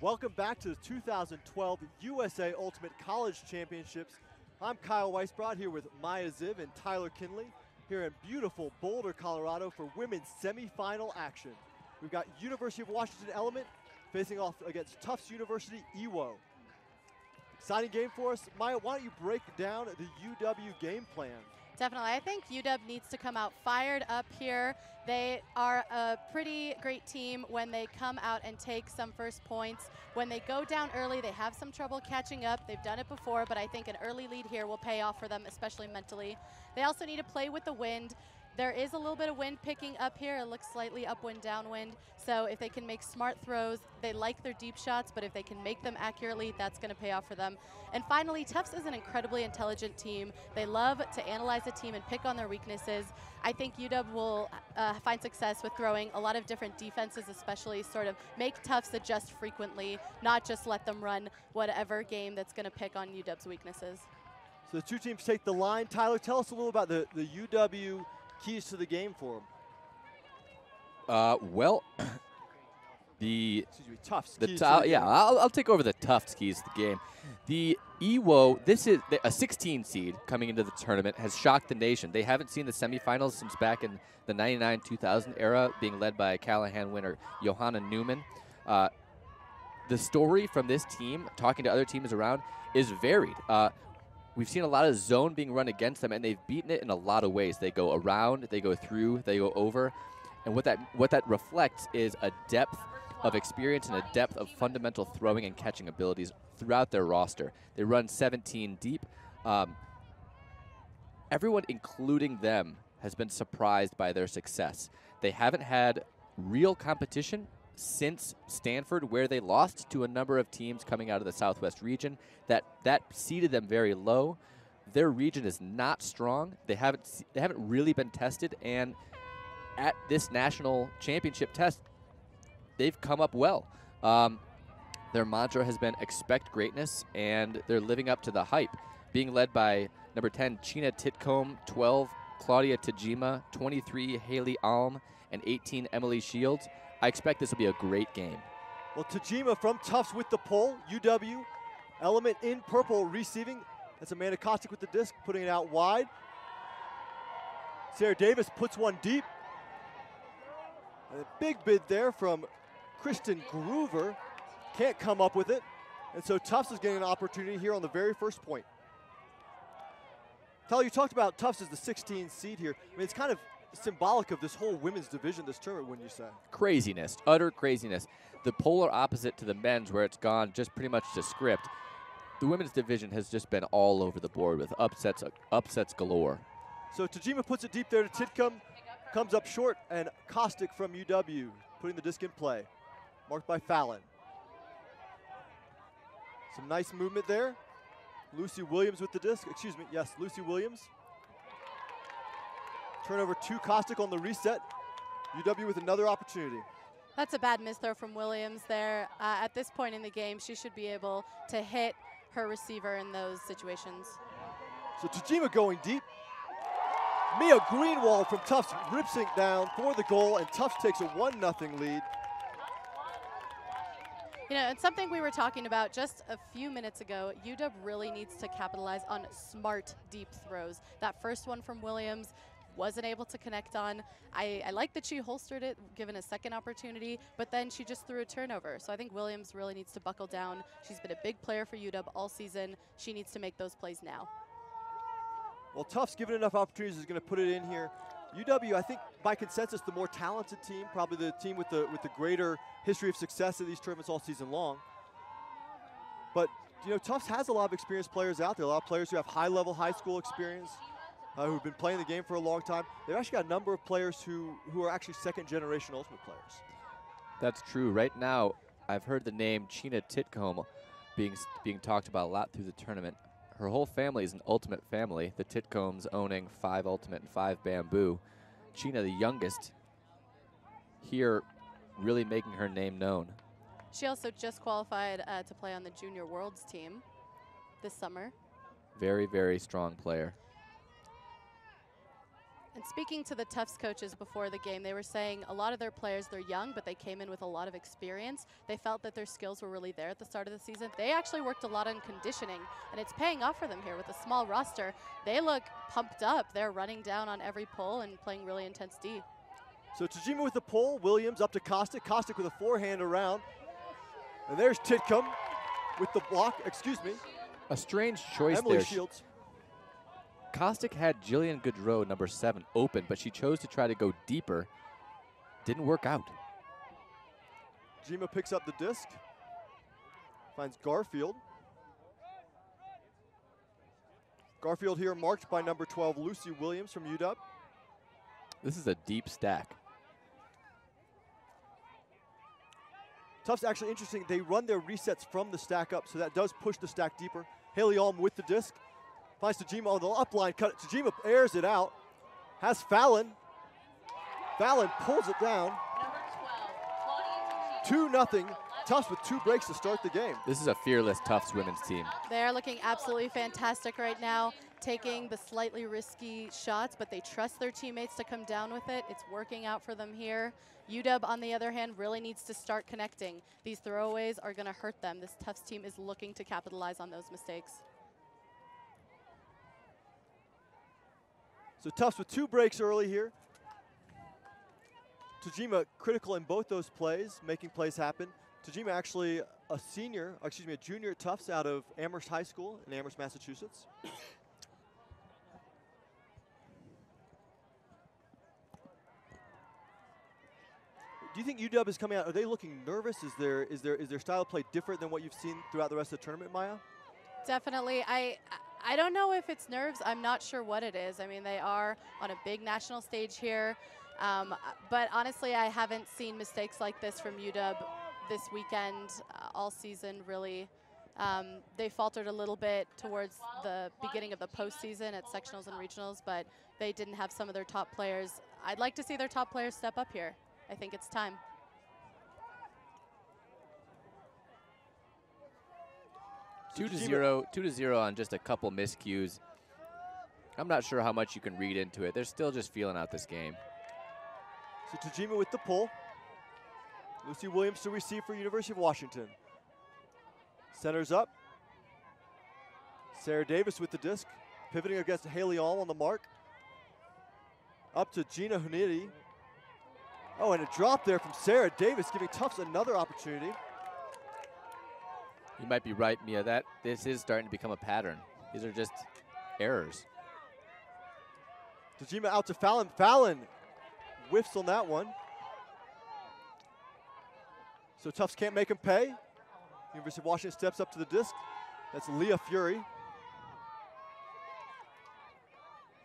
Welcome back to the 2012 USA Ultimate College Championships. I'm Kyle Weisbrod here with Maya Ziv and Tyler Kinley here in beautiful Boulder, Colorado for women's semifinal action. We've got University of Washington Element facing off against Tufts University EWO. Exciting game for us. Maya, why don't you break down the UW game plan? Definitely. I think UW needs to come out fired up here. They are a pretty great team when they come out and take some first points. When they go down early, they have some trouble catching up. They've done it before, but I think an early lead here will pay off for them, especially mentally. They also need to play with the wind. There is a little bit of wind picking up here. It looks slightly upwind, downwind. So if they can make smart throws, they like their deep shots, but if they can make them accurately, that's going to pay off for them. And finally, Tufts is an incredibly intelligent team. They love to analyze a team and pick on their weaknesses. I think UW will find success with throwing a lot of different defenses, especially sort of make Tufts adjust frequently, not just let them run whatever game that's going to pick on UW's weaknesses. So the two teams take the line. Tyler, tell us a little about the UW keys to the game for them. Well, Tufts. I'll take over the Tufts keys to the game. The EWO, this is a 16 seed coming into the tournament, has shocked the nation. They haven't seen the semifinals since back in the 99-2000 era, being led by Callahan winner Johanna Newman. The story from this team, talking to other teams around, is varied. We've seen a lot of zone being run against them, and they've beaten it in a lot of ways. They go around, they go through, they go over. And what that reflects is a depth of experience and a depth of fundamental throwing and catching abilities throughout their roster. They run 17 deep. Everyone, including them, has been surprised by their success. They haven't had real competition since Stanford, where they lost to a number of teams coming out of the Southwest region. That seeded them very low. Their region is not strong. They haven't really been tested, and at this national championship test, they've come up well. Their mantra has been expect greatness, and they're living up to the hype. Being led by number 10, China Titcomb, 12, Claudia Tajima, 23, Haley Alm, and 18, Emily Shields. I expect this will be a great game. Well, Tajima from Tufts with the pull. UW, Element in purple receiving. That's Amanda Kostick with the disc, putting it out wide. Sarah Davis puts one deep. And a big bid there from Kristen Groover. Can't come up with it. And so Tufts is getting an opportunity here on the very first point. Tyler, you talked about Tufts as the 16 seed here. I mean, it's kind of symbolic of this whole women's division, this tournament, wouldn't you say? Craziness, utter craziness. The polar opposite to the men's, where it's gone just pretty much to script. The women's division has just been all over the board with upsets galore. So Tajima puts it deep there to Titcomb, comes up short, and Kostick from UW putting the disc in play, marked by Fallon. Some nice movement there. Lucy Williams with the disc, Lucy Williams. Turnover to Kostick on the reset. UW with another opportunity. That's a bad misthrow from Williams there. At this point in the game, she should be able to hit her receiver in those situations. So Tajima going deep. Mia Greenwald from Tufts rips it down for the goal, and Tufts takes a 1-0 lead. You know, it's something we were talking about just a few minutes ago. UW really needs to capitalize on smart deep throws. That first one from Williams wasn't able to connect on. I like that she holstered it, given a second opportunity, but then she just threw a turnover. So I think Williams really needs to buckle down. She's been a big player for UW all season. She needs to make those plays now. Well, Tufts, given enough opportunities, is going to put it in here. UW, I think, by consensus, the more talented team, probably the team with the greater history of success in these tournaments all season long. But, you know, Tufts has a lot of experienced players out there, a lot of players who have high-level high school experience, who've been playing the game for a long time. They've actually got a number of players who are actually second-generation Ultimate players. That's true. Right now, I've heard the name China Titcomb being talked about a lot through the tournament. Her whole family is an Ultimate family. The Titcombs owning 5 Ultimate and 5 Bamboo. China, the youngest, here really making her name known. She also just qualified to play on the Junior Worlds team this summer. Very, very strong player. And speaking to the Tufts coaches before the game, they were saying a lot of their players, they're young, but they came in with a lot of experience. They felt that their skills were really there at the start of the season. They actually worked a lot on conditioning, and it's paying off for them here with a small roster. They look pumped up. They're running down on every pull and playing really intense D. So Tajima with the pull, Williams up to Kostick. Kostick with a forehand around. And there's Titcomb with the block, excuse me. A strange choice Emily there. Shields. Kostick had Jillian Gaudreau, number 7, open, but she chose to try to go deeper. Didn't work out. Tajima picks up the disc. Finds Garfield. Garfield here marked by number 12, Lucy Williams from UW. This is a deep stack. Tufts actually interesting. They run their resets from the stack up, so that does push the stack deeper. Haley Alm with the disc. Finds Tajima on the up line. Cut it. Tajima airs it out. Has Fallon. Fallon pulls it down. 2-0. Tufts with 2 breaks to start the game. This is a fearless Tufts women's team. They're looking absolutely fantastic right now, taking the slightly risky shots, but they trust their teammates to come down with it. It's working out for them here. UW, on the other hand, really needs to start connecting. These throwaways are going to hurt them. This Tufts team is looking to capitalize on those mistakes. So Tufts with 2 breaks early here. Tajima critical in both those plays, making plays happen. Tajima actually a junior at Tufts out of Amherst High School in Amherst, Massachusetts. Do you think UW is coming out? Are they looking nervous? Is their style of play different than what you've seen throughout the rest of the tournament, Maya? Definitely. I don't know if it's nerves. I'm not sure what it is. I mean, they are on a big national stage here. But honestly, I haven't seen mistakes like this from UW this weekend, all season, really. They faltered a little bit towards the beginning of the postseason at sectionals and regionals, but they didn't have some of their top players. I'd like to see their top players step up here. I think it's time. 2-0 on just a couple miscues. I'm not sure how much you can read into it. They're still just feeling out this game. So Tajima with the pull. Lucy Williams to receive for University of Washington. Centers up. Sarah Davis with the disc. Pivoting against Haley Alm on the mark. Up to Gina Hunidi. Oh, and a drop there from Sarah Davis, giving Tufts another opportunity. You might be right, Mia. This is starting to become a pattern. These are just errors. Tajima out to Fallon. Fallon whiffs on that one. So Tufts can't make him pay. University of Washington steps up to the disc. That's Leah Fury.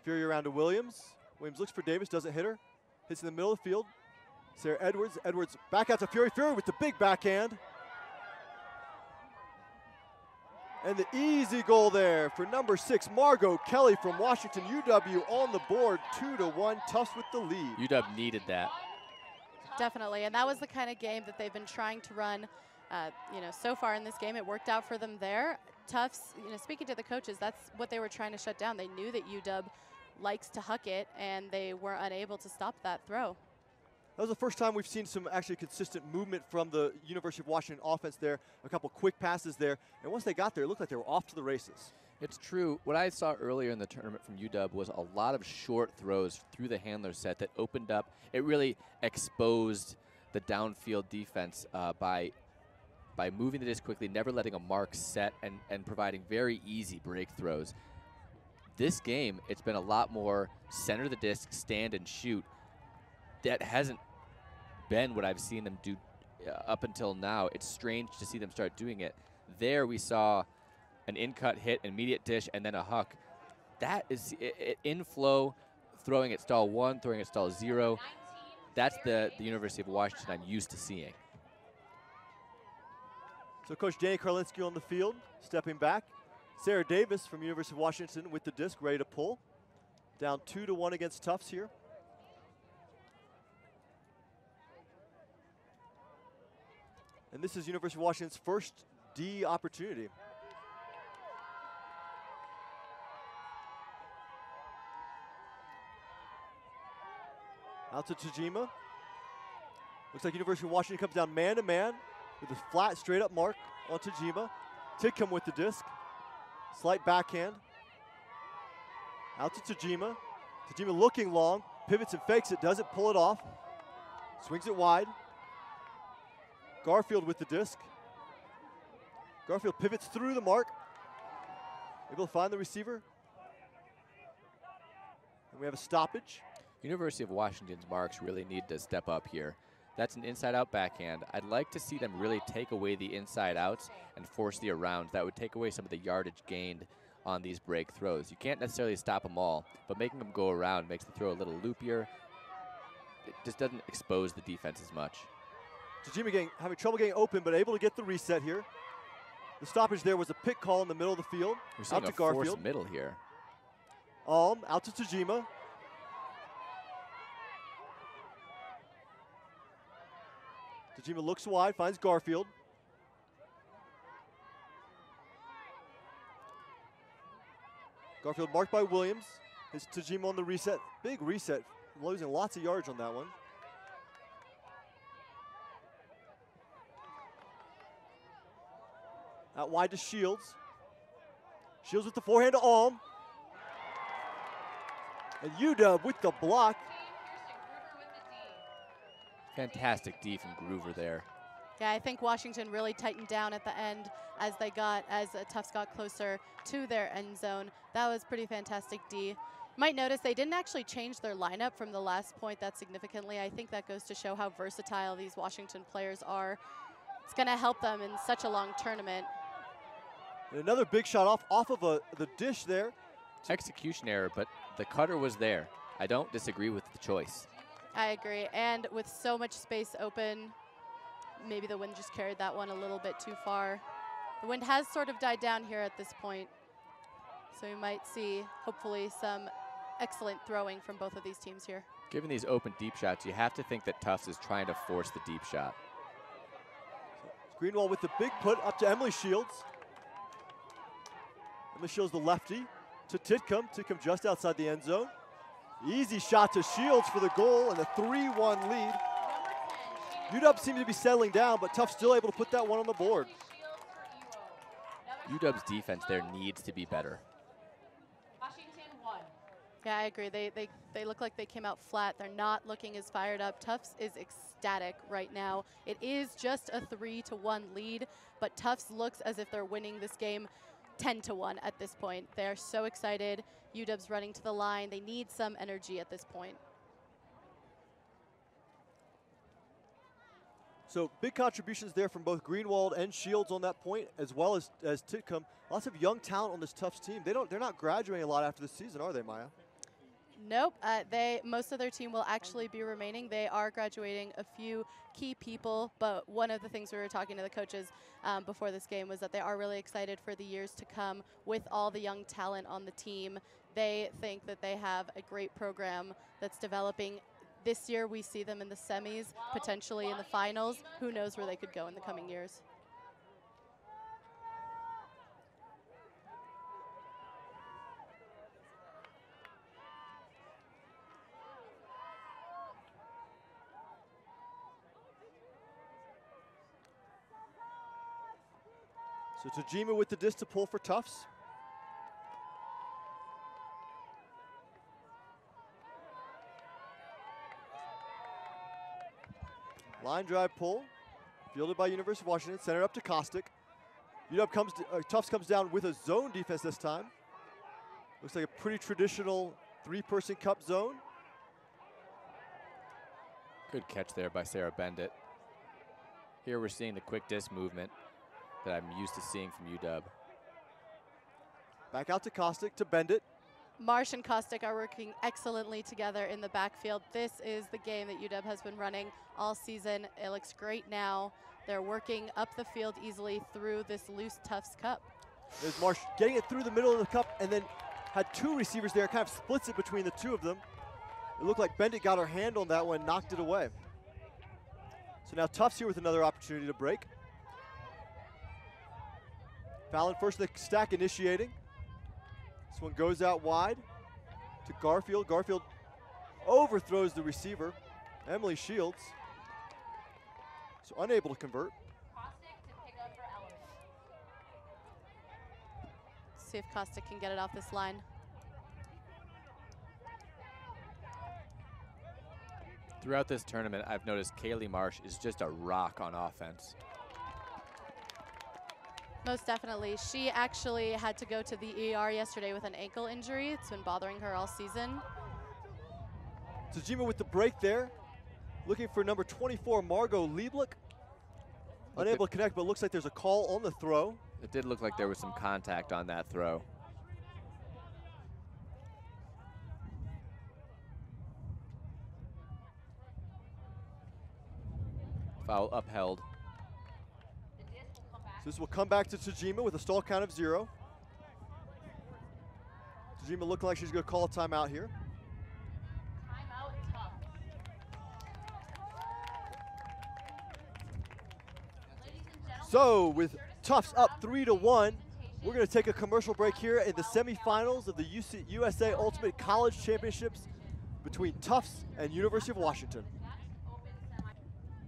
Fury around to Williams. Williams looks for Davis, doesn't hit her. Hits in the middle of the field. Sarah Edwards. Edwards back out to Fury. Fury with the big backhand. And the easy goal there for number 6, Margot Kelly from Washington. UW on the board, 2-1. Tufts with the lead. UW needed that. Definitely, and that was the kind of game that they've been trying to run. So far in this game, it worked out for them there. Tufts, speaking to the coaches, that's what they were trying to shut down. They knew that UW likes to huck it, and they were unable to stop that throw. That was the first time we've seen some actually consistent movement from the University of Washington offense there. A couple quick passes there. And once they got there, it looked like they were off to the races. It's true. What I saw earlier in the tournament from UW was a lot of short throws through the handler set that opened up. It really exposed the downfield defense by moving the disc quickly, never letting a mark set, and providing very easy break throws. This game, it's been a lot more center the disc, stand and shoot. That hasn't been what I've seen them do up until now. It's strange to see them start doing it. There we saw an in-cut hit, immediate dish, and then a huck. That is in flow, throwing at stall 1, throwing at stall 0. That's the University of Washington I'm used to seeing. So Coach Danny Karlinski on the field, stepping back. Sarah Davis from University of Washington with the disc, ready to pull. Down 2-1 against Tufts here. And this is University of Washington's first D opportunity. Out to Tajima. Looks like University of Washington comes down man-to-man with a flat, straight-up mark on Tajima. Tidcombe with the disc. Slight backhand. Out to Tajima. Tajima looking long. Pivots and fakes it. Doesn't pull it off. Swings it wide. Garfield with the disc. Garfield pivots through the mark. Able to find the receiver. And we have a stoppage. University of Washington's marks really need to step up here. That's an inside-out backhand. I'd like to see them really take away the inside-outs and force the around. That would take away some of the yardage gained on these break throws. You can't necessarily stop them all, but making them go around makes the throw a little loopier. It just doesn't expose the defense as much. Tajima having trouble getting open, but able to get the reset here. The stoppage there was a pick call in the middle of the field. We're seeing out to a Garfield. forced middle here. Out to Tajima. Tajima looks wide, finds Garfield. Garfield marked by Williams. It's Tajima on the reset. Big reset, losing lots of yards on that one. Out wide to Shields. Shields with the forehand to Alm. And UW with the block. Fantastic D from Groover there. Yeah, I think Washington really tightened down at the end as Tufts got closer to their end zone. That was pretty fantastic D. You might notice they didn't actually change their lineup from the last point that significantly. I think that goes to show how versatile these Washington players are. It's going to help them in such a long tournament. And another big shot off of the dish there. Execution error, but the cutter was there. I don't disagree with the choice. I agree, and with so much space open, maybe the wind just carried that one a little bit too far. The wind has sort of died down here at this point, so we might see, hopefully, some excellent throwing from both of these teams here. Given these open deep shots, you have to think that Tufts is trying to force the deep shot. Greenwald with the big put up to Emily Shields. Emily Shields, the lefty, to Tidcombe. Tidcombe just outside the end zone. Easy shot to Shields for the goal and a 3-1 lead. UW seems to be settling down, but Tufts still able to put that one on the board. UW's defense there needs to be better. Yeah, I agree. They look like they came out flat. They're not looking as fired up. Tufts is ecstatic right now. It is just a 3-1 lead, but Tufts looks as if they're winning this game 10-1 at this point. They're so excited. UW's running to the line. They need some energy at this point. So big contributions there from both Greenwald and Shields on that point, as well as Tidcombe. Lots of young talent on this Tufts team. They're not graduating a lot after the season, are they, Maya? Nope. Most of their team will actually be remaining. They are graduating a few key people, but one of the things we were talking to the coaches before this game was that they are really excited for the years to come with all the young talent on the team. They think that they have a great program that's developing. This year we see them in the semis, potentially in the finals. Who knows where they could go in the coming years. So Tajima with the disc to pull for Tufts. Line drive pull, fielded by University of Washington, centered up to Kostick. Tufts comes down with a zone defense this time. Looks like a pretty traditional 3-person cup zone. Good catch there by Sarah Bendit. Here we're seeing the quick disc movement that I'm used to seeing from UW. Back out to Kostick to Bendit. Marsh and Kostick are working excellently together in the backfield. This is the game that UW has been running all season. It looks great now. They're working up the field easily through this loose Tufts cup. There's Marsh getting it through the middle of the cup and then had 2 receivers there, kind of splits it between the 2 of them. It looked like Bendit got her hand on that one, knocked it away. So now Tufts here with another opportunity to break. Fallon first in the stack initiating. This one goes out wide to Garfield. Garfield overthrows the receiver. Emily Shields. So unable to convert. See if Kostic can get it off this line. Throughout this tournament, I've noticed Kaylee Marsh is just a rock on offense. Most definitely. She actually had to go to the ER yesterday with an ankle injury. It's been bothering her all season. Tajima with the break there. Looking for number 24, Margot Lieblich. Unable to connect, but looks like there's a call on the throw. It did look like there was some contact on that throw. Foul upheld. So this will come back to Tajima with a stall count of 0. Tajima looking like she's going to call a timeout here. Timeout, Tufts. So with Tufts up 3-1, we're going to take a commercial break here in the semifinals of the USA Ultimate College Championships between Tufts and University of Washington.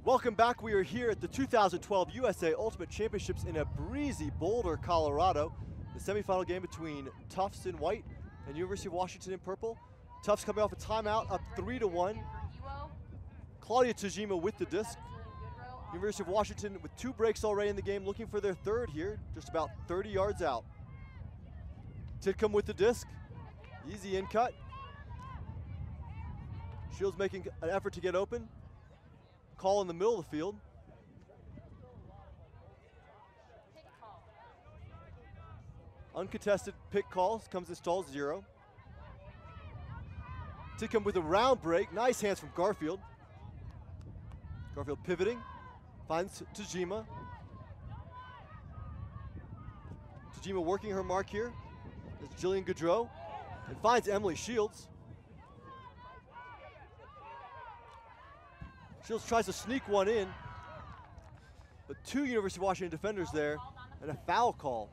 Welcome back. We are here at the 2012 USA Ultimate Championships in a breezy Boulder, Colorado. The semifinal game between Tufts in white and University of Washington in purple. Tufts coming off a timeout, up 3-1. Claudia Tajima with the disc. University of Washington with 2 breaks already in the game, looking for their 3rd here, just about 30 yards out. Titcomb with the disc. Easy in cut. Shields making an effort to get open. Call in the middle of the field. Uncontested pick calls, comes in stall 0. Titcomb with a round break. Nice hands from Garfield. Garfield pivoting, finds Tajima. Tajima working her mark here. There's Jillian Gaudreau, and finds Emily Shields. Shields tries to sneak one in, but 2 University of Washington defenders there, and a foul call.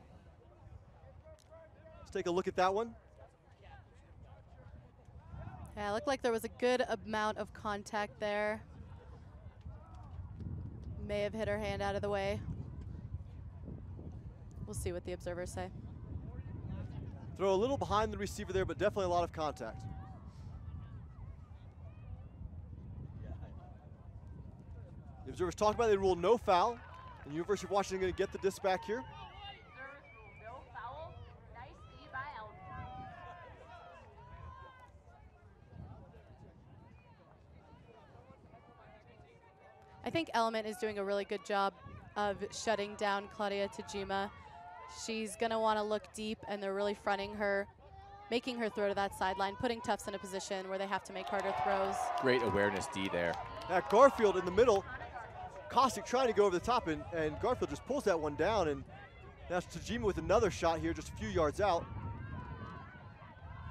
Let's take a look at that one. Yeah, it looked like there was a good amount of contact there. May have hit her hand out of the way. We'll see what the observers say. Throw a little behind the receiver there, but definitely a lot of contact. The observers talk about it. They rule no foul. And the University of Washington going to get the disc back here. I think Element is doing a really good job of shutting down Claudia Tajima. She's going to want to look deep, and they're really fronting her, making her throw to that sideline, putting Tufts in a position where they have to make harder throws. Great awareness D there. At Garfield in the middle. Kostic trying to go over the top, and Garfield just pulls that one down, and that's Tajima with another shot here just a few yards out.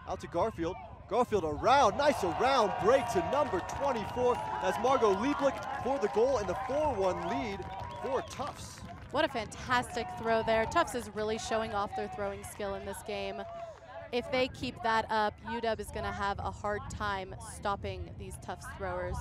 Out to Garfield. Garfield around, nice around break to number 24 as Margot Lieblich for the goal and the 4-1 lead for Tufts. What a fantastic throw there. Tufts is really showing off their throwing skill in this game. If they keep that up, UW is going to have a hard time stopping these Tufts throwers.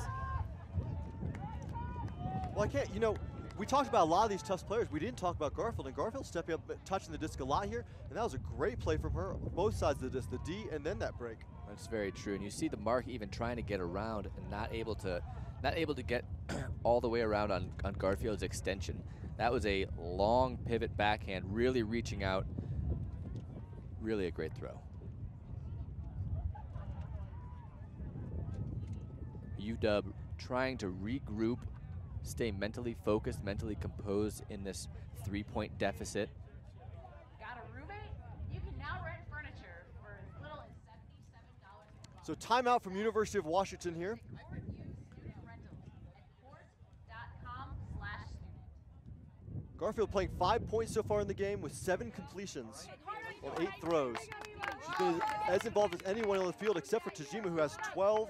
Well, I can't, you know, we talked about a lot of these Tufts players. We didn't talk about Garfield, and Garfield stepping up, touching the disc a lot here, and that was a great play from her, both sides of the disc, the D and then that break. That's very true, and you see the mark even trying to get around and not able to get all the way around on Garfield's extension. That was a long pivot backhand, really reaching out. Really a great throw. UW trying to regroup, stay mentally focused, mentally composed in this 3-point deficit. Got a roommate? You can now rent furniture for as little as $77. So timeout from University of Washington here. Garfield playing 5 points so far in the game with 7 completions on 8 throws. She's been as involved as anyone on the field except for Tajima, who has 12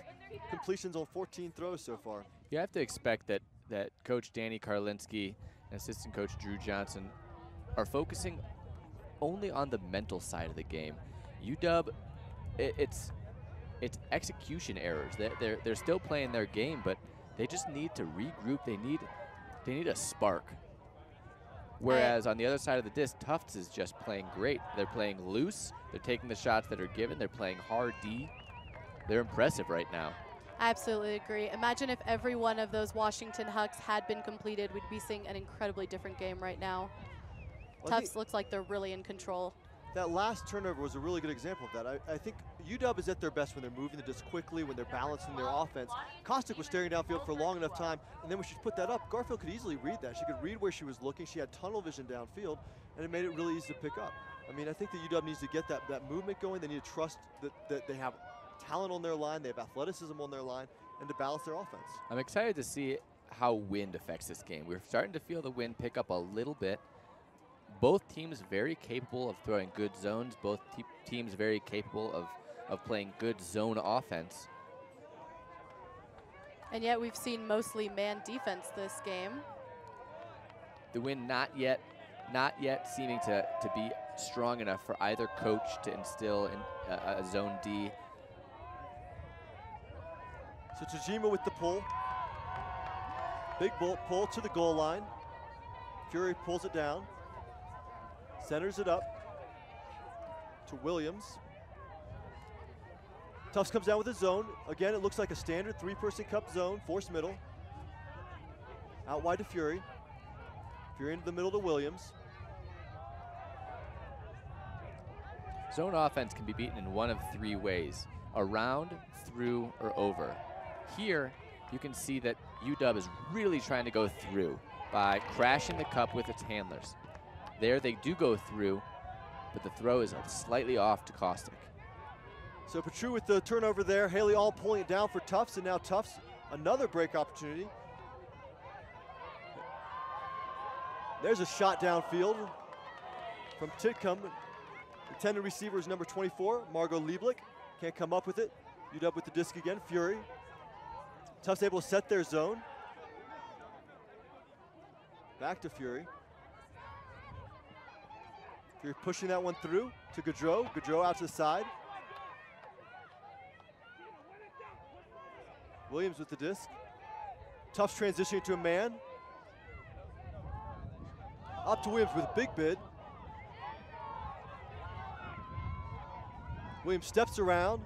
completions on 14 throws so far. You have to expect that Coach Danny Karlinski and assistant coach Drew Johnson are focusing only on the mental side of the game. UW, it's execution errors. They're still playing their game, but they just need to regroup. They need a spark. Whereas on the other side of the disc, Tufts is just playing great. They're playing loose. They're taking the shots that are given. They're playing hard D. They're impressive right now. I absolutely agree. Imagine if every one of those Washington hucks had been completed. We'd be seeing an incredibly different game right now. Well, Tufts looks like they're really in control. That last turnover was a really good example of that. I think UW is at their best when they're moving the disc quickly, when they're balancing their offense. Kostick was staring downfield for a long enough time, and then when she put that up, Garfield could easily read that. She could read where she was looking. She had tunnel vision downfield, and it made it really easy to pick up. I mean, I think that UW needs to get that movement going. They need to trust that they have talent on their line, they have athleticism on their line, and to balance their offense. I'm excited to see how wind affects this game. We're starting to feel the wind pick up a little bit. Both teams very capable of throwing good zones. Both teams very capable of playing good zone offense. And yet we've seen mostly man defense this game. The wind not yet seeming to be strong enough for either coach to instill in a zone D. So Tajima with the pull. Big pull to the goal line. Fury pulls it down. Centers it up to Williams. Tufts comes down with a zone. Again, it looks like a standard 3-person cup zone, force middle. Out wide to Fury. Fury into the middle to Williams. Zone offense can be beaten in one of 3 ways: around, through, or over. Here, you can see that UW is really trying to go through by crashing the cup with its handlers. There they do go through, but the throw is slightly off to Kostick. So Petru with the turnover there. Haley All pulling it down for Tufts, and now Tufts another break opportunity. There's a shot downfield from Titcomb. Intended receiver is number 24, Margot Lieblich. Can't come up with it. UW with the disc again, Fury. Tufts able to set their zone. Back to Fury. Fury pushing that one through to Gaudreau. Gaudreau out to the side. Williams with the disc. Tufts transitioning to a man. Up to Williams with a big bid. Williams steps around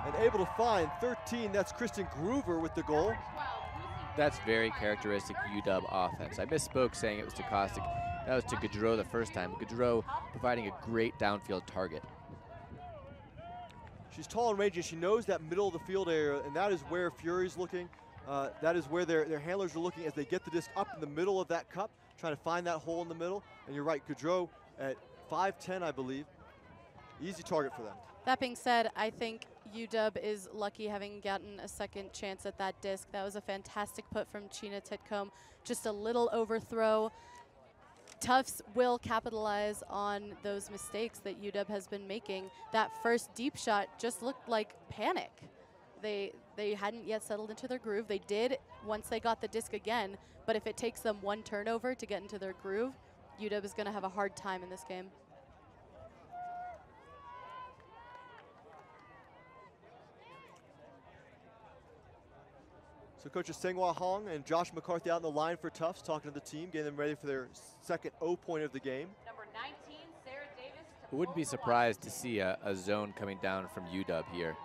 and able to find 13. That's Kristen Groover with the goal. That's very characteristic UW offense. I misspoke saying it was to Kostick. That was to Gaudreau the first time. Gaudreau providing a great downfield target. She's tall and rangy. She knows that middle of the field area, and that is where Fury's looking. That is where their handlers are looking as they get the disc up in the middle of that cup, trying to find that hole in the middle. And you're right, Gaudreau at 5'10", I believe. Easy target for them. That being said, I think UW is lucky having gotten a second chance at that disc. That was a fantastic put from Chyna Titcomb. Just a little overthrow. Tufts will capitalize on those mistakes that UW has been making. That first deep shot just looked like panic. They hadn't yet settled into their groove. They did once they got the disc again, but if it takes them one turnover to get into their groove, UW is going to have a hard time in this game. So coaches Senghua Hong and Josh McCarthy out on the line for Tufts, talking to the team, getting them ready for their second O point of the game. Number 19, Sarah Davis. I wouldn't be surprised to see a zone coming down from UW here.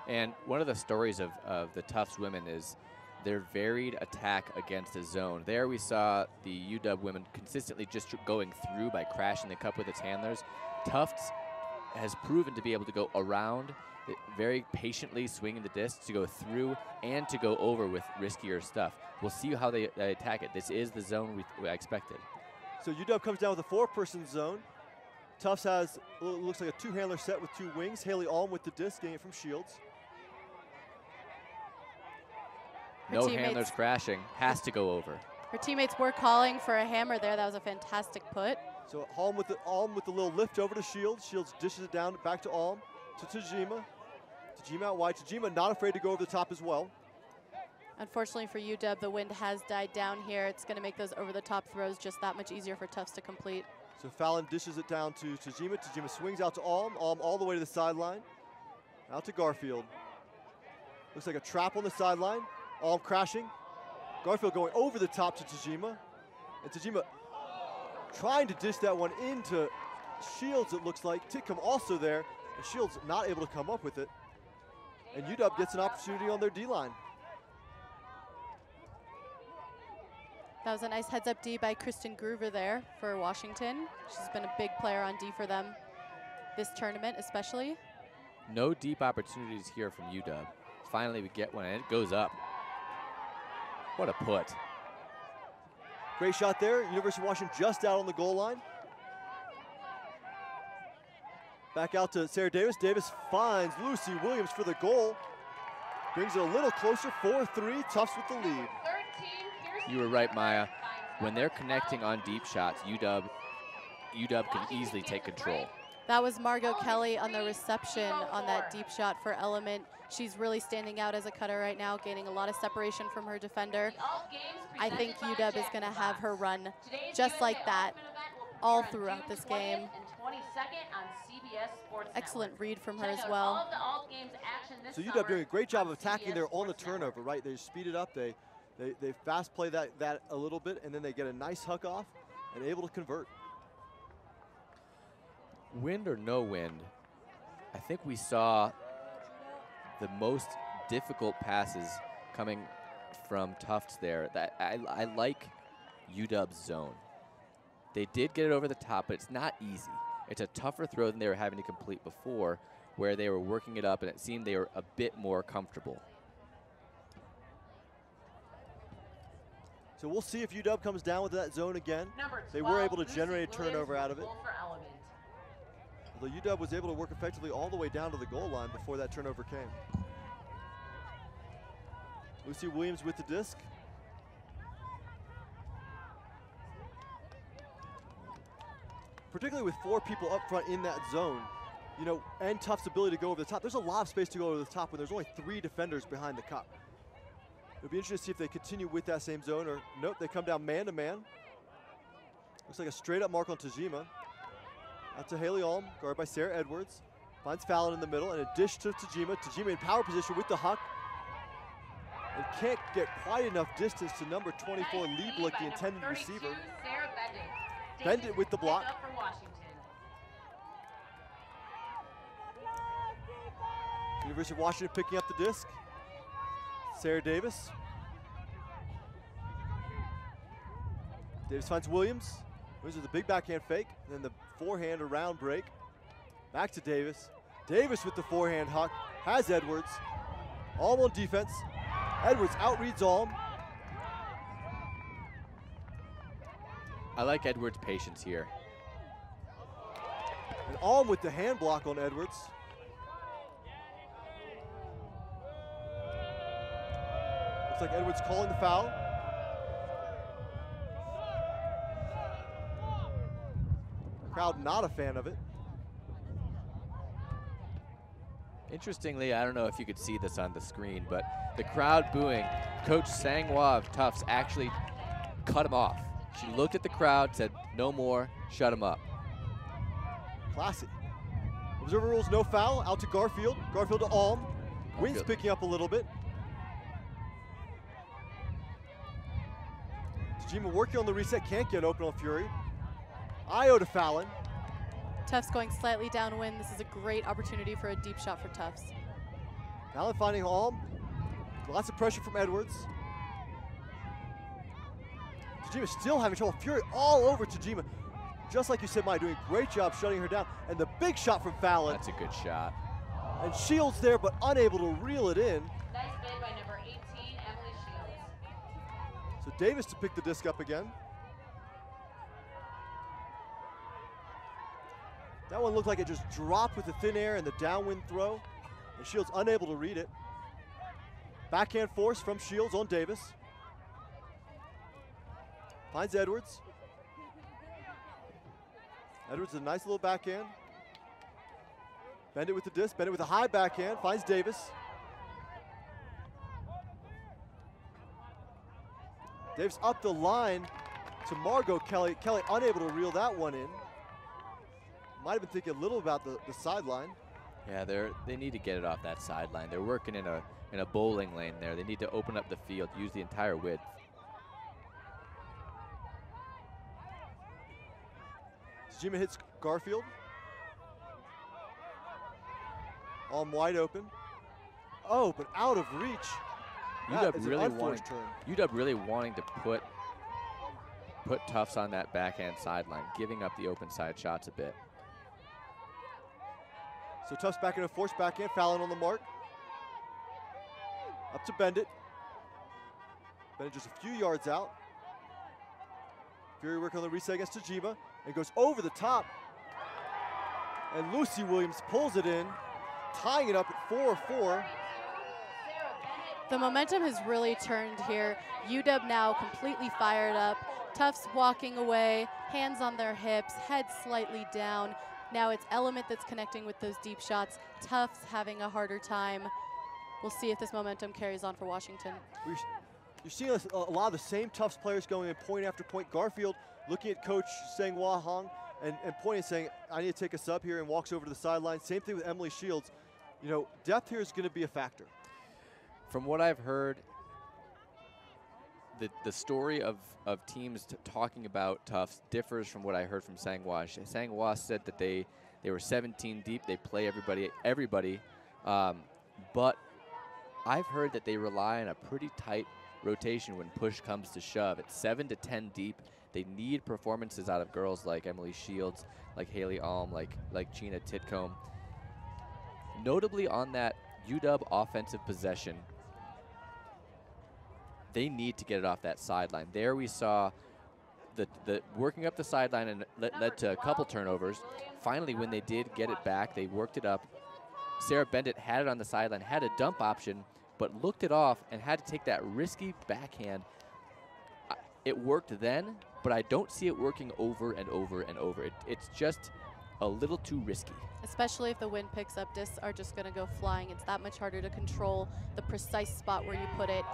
And one of the stories of the Tufts women is their varied attack against a zone. There we saw the UW women consistently just going through by crashing the cup with its handlers. Tufts has proven to be able to go around, very patiently swinging the disc to go through and to go over with riskier stuff. We'll see how they attack it. This is the zone we expected. So UW comes down with a 4-person zone. Tufts has, looks like a 2-handler set with 2 wings. Haley Alm with the disc, getting it from Shields. No handlers crashing, has to go over. Her teammates were calling for a hammer there. That was a fantastic put. So Alm with the little lift over to Shields. Shields dishes it down back to Alm, to Tajima. Tajima out wide. Tajima not afraid to go over the top as well. Unfortunately for UW, the wind has died down here. It's going to make those over-the-top throws just that much easier for Tufts to complete. So Fallon dishes it down to Tajima. Tajima swings out to Alm. Alm all the way to the sideline. Out to Garfield. Looks like a trap on the sideline. All crashing. Garfield going over the top to Tajima. And Tajima trying to dish that one into Shields, it looks like. Titcomb also there. And Shields not able to come up with it. And UW gets an opportunity on their D-line. That was a nice heads-up D by Kristen Groover there for Washington. She's been a big player on D for them this tournament, especially. No deep opportunities here from UW. Finally, we get one, and it goes up. What a put. Great shot there. University of Washington just out on the goal line. Back out to Sarah Davis. Davis finds Lucy Williams for the goal. Brings it a little closer, 4-3, Tufts with the lead. You were right, Maya. When they're connecting on deep shots, UW can easily take control. That was Margot Kelly on the reception on that deep shot for Element. She's really standing out as a cutter right now, gaining a lot of separation from her defender. I think UW is going to have her run just like that all throughout this game. Excellent read from her as well. So UW doing a great job of attacking there on the turnover, right? They speed it up, they fast play that a little bit, and then they get a nice huck off and able to convert. Wind or no wind, I think we saw the most difficult passes coming from Tufts there. That I like UW's zone. They did get it over the top, but it's not easy. It's a tougher throw than they were having to complete before, where they were working it up, and it seemed they were a bit more comfortable. So we'll see if UW comes down with that zone again. They were able to generate a turnover out of it. Although UW was able to work effectively all the way down to the goal line before that turnover came. Lucy Williams with the disc. Particularly with 4 people up front in that zone, you know, and Tufts' ability to go over the top. There's a lot of space to go over the top when there's only 3 defenders behind the cup. It'll be interesting to see if they continue with that same zone, or nope, they come down man to man. Looks like a straight up mark on Tajima. Out to Haley Alm, guarded by Sarah Edwards. Finds Fallon in the middle, and a dish to Tajima. Tajima in power position with the huck. And can't get quite enough distance to number 24, Lieblich, the intended receiver. Bend it with the block. University of Washington picking up the disc. Sarah Davis. Davis finds Williams. Williams with a big backhand fake. And then the forehand around break. Back to Davis. Davis with the forehand huck. Has Edwards. Alm on defense. Edwards outreads Alm. I like Edwards' patience here. And Alm with the hand block on Edwards. Looks like Edwards calling the foul. Crowd not a fan of it. Interestingly, I don't know if you could see this on the screen, but the crowd booing, Coach Sanghua of Tufts actually cut him off. She looked at the crowd, said, no more, shut him up. Classy. Observer rules, no foul. Out to Garfield. Garfield to Alm. Wind's picking up a little bit. Tajima working on the reset, can't get open on Fury. Io to Fallon. Tufts going slightly downwind. This is a great opportunity for a deep shot for Tufts. Fallon finding Alm. Lots of pressure from Edwards. Tajima still having trouble. Fury all over Tajima. Just like you said, Maya, doing a great job shutting her down. And the big shot from Fallon. That's a good shot. And Shields there, but unable to reel it in. Nice bid by number 18, Emily Shields. So Davis to pick the disc up again. That one looked like it just dropped with the thin air and the downwind throw. And Shields unable to read it. Backhand force from Shields on Davis. Finds Edwards. Edwards with a nice little backhand. Bend it with the disc, bend it with a high backhand. Finds Davis. Davis up the line to Margot Kelly. Kelly unable to reel that one in. Might have been thinking a little about the sideline. Yeah, they need to get it off that sideline. They're working in a bowling lane there. They need to open up the field, use the entire width. Tajima hits Garfield. Arm wide open. Oh, but out of reach. That is an unforced turn. UW really wanting to put Tufts on that backhand sideline, giving up the open side shots a bit. So Tufts back in a forced backhand, Fallon on the mark. Up to Bendit. Bendit just a few yards out. Fury working on the reset against Tajima and goes over the top. And Lucy Williams pulls it in, tying it up at 4-4. The momentum has really turned here. UW now completely fired up. Tufts walking away, hands on their hips, head slightly down. Now it's Element that's connecting with those deep shots. Tufts having a harder time. We'll see if this momentum carries on for Washington. You're seeing a lot of the same Tufts players going in point after point. Garfield looking at Coach Sang-Hwa Hong and pointing, saying, I need to take a sub here, and walks over to the sideline. Same thing with Emily Shields. You know, depth here is going to be a factor. From what I've heard, the story of teams talking about Tufts differs from what I heard from Sang-Hwa. Sang-Hwa said that they were 17 deep. They play everybody. But I've heard that they rely on a pretty tight rotation when push comes to shove. It's 7 to 10 deep. They need performances out of girls like Emily Shields, like Haley Alm, like Gina Titcomb. Notably on that UW offensive possession, they need to get it off that sideline. There we saw the working up the sideline and led to a couple turnovers. Finally, when they did get it back, they worked it up. Sarah Bendit had it on the sideline, had a dump option, but looked it off and had to take that risky backhand. It worked then, but I don't see it working over and over and over. It's just a little too risky. Especially if the wind picks up, discs are just going to go flying. It's that much harder to control the precise spot where you put it.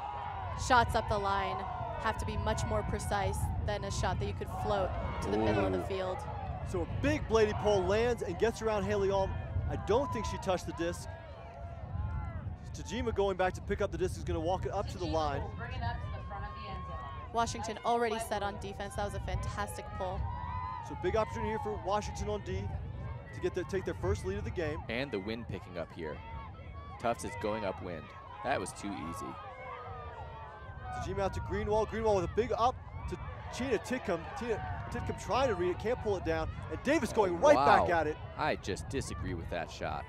Shots up the line have to be much more precise than a shot that you could float to the middle of the field. So a big bladed pole lands and gets around Haley Alm. I don't think she touched the disc. Tajima going back to pick up the disc is going to walk it up to the line. Bring it up to the front of the end zone. Washington already set on defense. That was a fantastic pull. So big opportunity here for Washington on D to take their first lead of the game. And the wind picking up here. Tufts is going upwind. That was too easy. Tajima out to Greenwald. Greenwald with a big up to Gina Titcomb. Titcomb trying to read it, can't pull it down. And Davis going right back at it. I just disagree with that shot.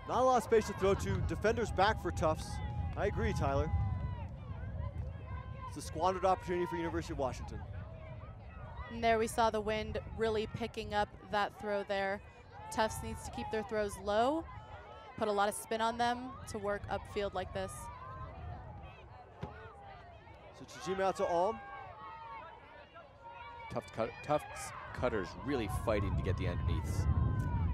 Not a lot of space to throw to. Defenders back for Tufts. I agree, Tyler. It's a squandered opportunity for University of Washington. And there we saw the wind really picking up that throw there. Tufts needs to keep their throws low, put a lot of spin on them to work upfield like this. So Tajima out to Alm. Tufts cutters really fighting to get the underneaths.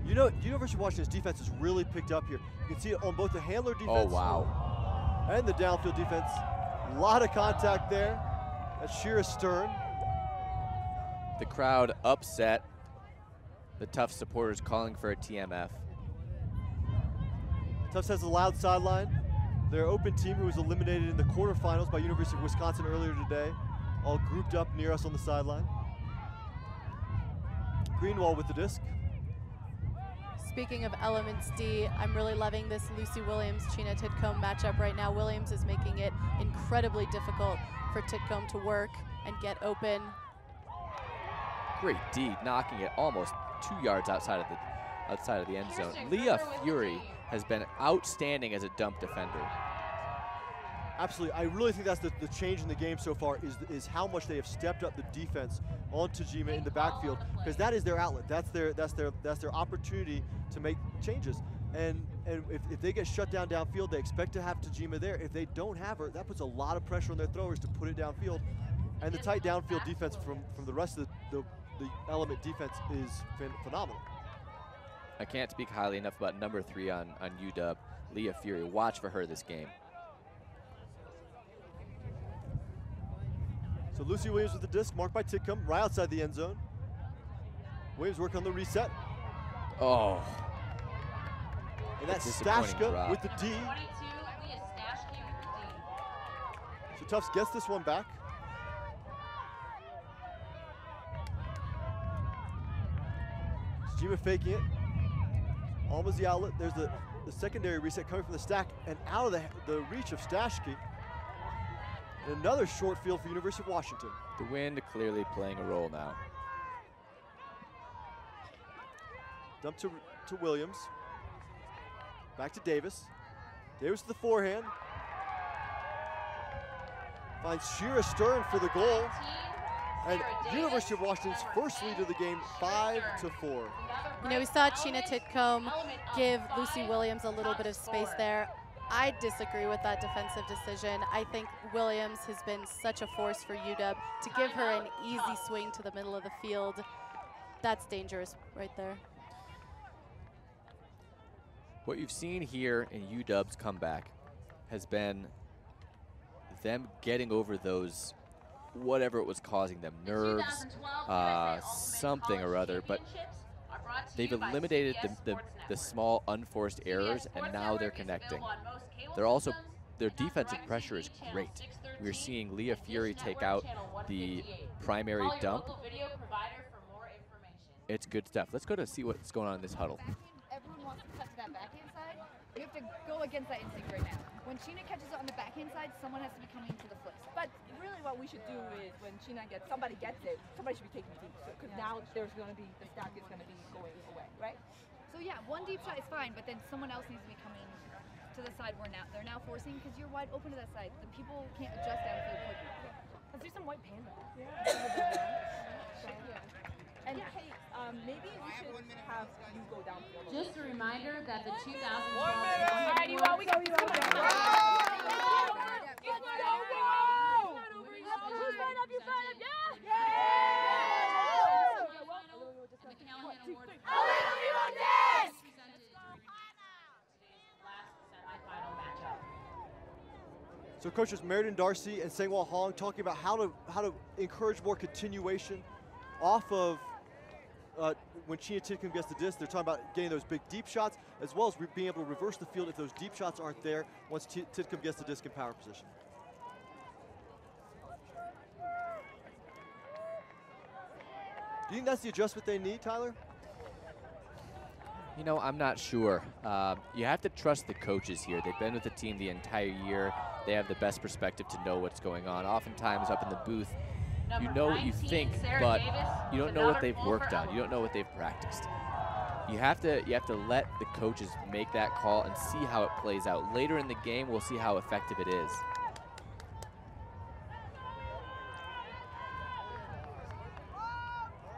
You know, University of Washington's defense has really picked up here. You can see it on both the handler defense and the downfield defense. A lot of contact there. That's Shira Stern. The crowd upset. The Tufts supporters calling for a TMF. Tufts has a loud sideline. Their open team, who was eliminated in the quarterfinals by University of Wisconsin earlier today, all grouped up near us on the sideline. Greenwald with the disc. Speaking of Elements D, I'm really loving this Lucy Williams-Gina Titcomb matchup right now. Williams is making it incredibly difficult for Titcomb to work and get open. Great D, knocking it almost 2 yards outside of the end zone. Leah Fury has been outstanding as a dump defender. Absolutely, I really think that's the change in the game so far is how much they have stepped up the defense on Tajima in the backfield, because that is their outlet. That's their opportunity to make changes. And if they get shut down downfield, they expect to have Tajima there. If they don't have her, that puts a lot of pressure on their throwers to put it downfield. And the tight downfield defense from the rest of the Element defense is phenomenal. I can't speak highly enough about number 3 on UW, Leah Fury. Watch for her this game. So Lucy Williams with the disc, marked by Titcomb, right outside the end zone. Williams working on the reset. Oh. And that's Disappointing Stashka drop. with the D. So Tufts gets this one back. Jima faking it. Almost the outlet. There's the secondary reset coming from the stack and out of the reach of Stashke. And another short field for University of Washington. The wind clearly playing a role now. Dump to Williams. Back to Davis. Davis to the forehand. Finds Shira Stern for the goal. And University of Washington's first lead of the game, 5-4. You know, we saw Chyna Titcomb give Lucy Williams a little bit of space there. I disagree with that defensive decision. I think Williams has been such a force for UW. To give her an easy swing to the middle of the field, that's dangerous right there. What you've seen here in UW's comeback has been them getting over those, whatever it was causing them, nerves, something or other, but they've eliminated the small unforced errors, and now they're connecting. They're also, their defensive pressure is great. We're seeing Leah Fury take out the primary dump. It's good stuff. Let's go to see what's going on in this huddle. Everyone wants to cut to that backhand side. We have to go against that instinct right now. When Chyna catches it on the backhand side, someone has to be coming to the flip side. But really what we should do is when Chyna somebody gets it, somebody should be taking the deep. Because now there's going to be, the stack is going to be going away, right? So yeah, one deep shot is fine, but then someone else needs to be coming to the side where they're now forcing, because you're wide open to that side. The people can't adjust downfield quickly. Let's do some white panda. Yeah. And hey, maybe we should have you go downfield. Just a reminder that the 2012 Alright, you want, we go, come on. So coaches Meriden Darcy and Sengwal Hong talking about how to encourage more continuation off of when Chyna Titcomb gets the disc. They're talking about getting those big deep shots, as well as being able to reverse the field if those deep shots aren't there once Titcomb gets the disc in power position. Do you think that's the adjustment they need, Tyler? You know, I'm not sure. You have to trust the coaches here. They've been with the team the entire year. They have the best perspective to know what's going on. Oftentimes up in the booth, you know what you think, but you don't know what they've worked on. You don't know what they've practiced. You have to let the coaches make that call and see how it plays out. Later in the game, we'll see how effective it is.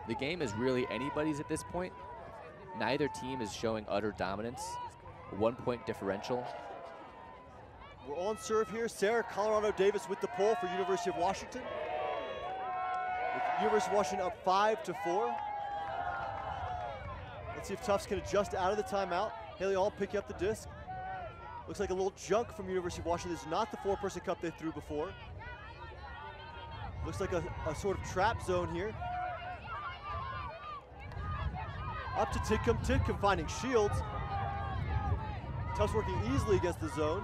The game is really anybody's at this point. Neither team is showing utter dominance. 1 point differential. We're on serve here. Sarah Colorado Davis with the pull for University of Washington. With University of Washington up 5-4. Let's see if Tufts can adjust out of the timeout. Haley All picking up the disc. Looks like a little junk from University of Washington. This is not the four-person cup they threw before. Looks like a sort of trap zone here. Up to Titcomb. Titcomb finding Shields. Tufts working easily against the zone.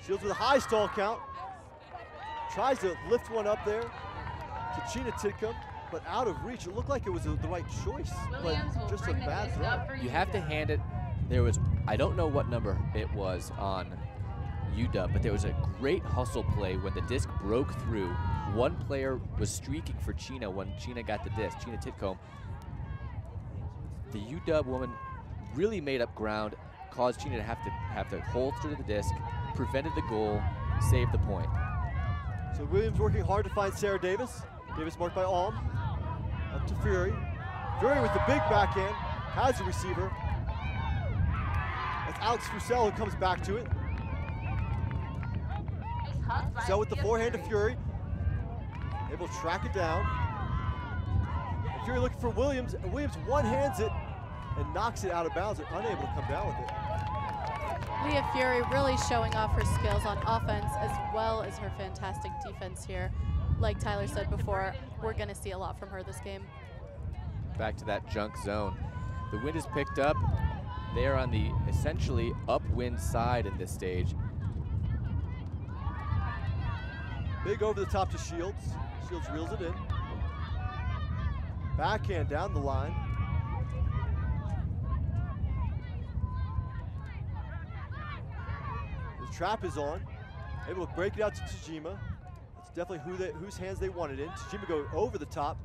Shields with a high stall count. Tries to lift one up there to Chyna Titcomb, but out of reach. It looked like it was the right choice, but just a bad throw. You have to hand it. There was, I don't know what number it was on UW, but there was a great hustle play when the disc broke through. One player was streaking for Chyna when Chyna got the disc, Chyna Titcomb. The UW woman really made up ground, caused Chyna to have to holster to the disc, prevented the goal, saved the point. So Williams working hard to find Sarah Davis. Davis marked by Alm. Up to Fury. Fury with the big backhand, has the receiver. That's Alex Fusell who comes back to it. Fusell with the forehand to Fury. Able to track it down. And Fury looking for Williams, and Williams one-hands it and knocks it out of bounds. They're unable to come down with it. Leah Fury really showing off her skills on offense as well as her fantastic defense here. Like Tyler said before, we're going to see a lot from her this game. Back to that junk zone. The wind is picked up. They are on the essentially upwind side in this stage. Big over the top to Shields. Shields reels it in. Backhand down the line. The trap is on. Able to break it out to Tajima. That's definitely whose hands they want it in. Tajima go over the top,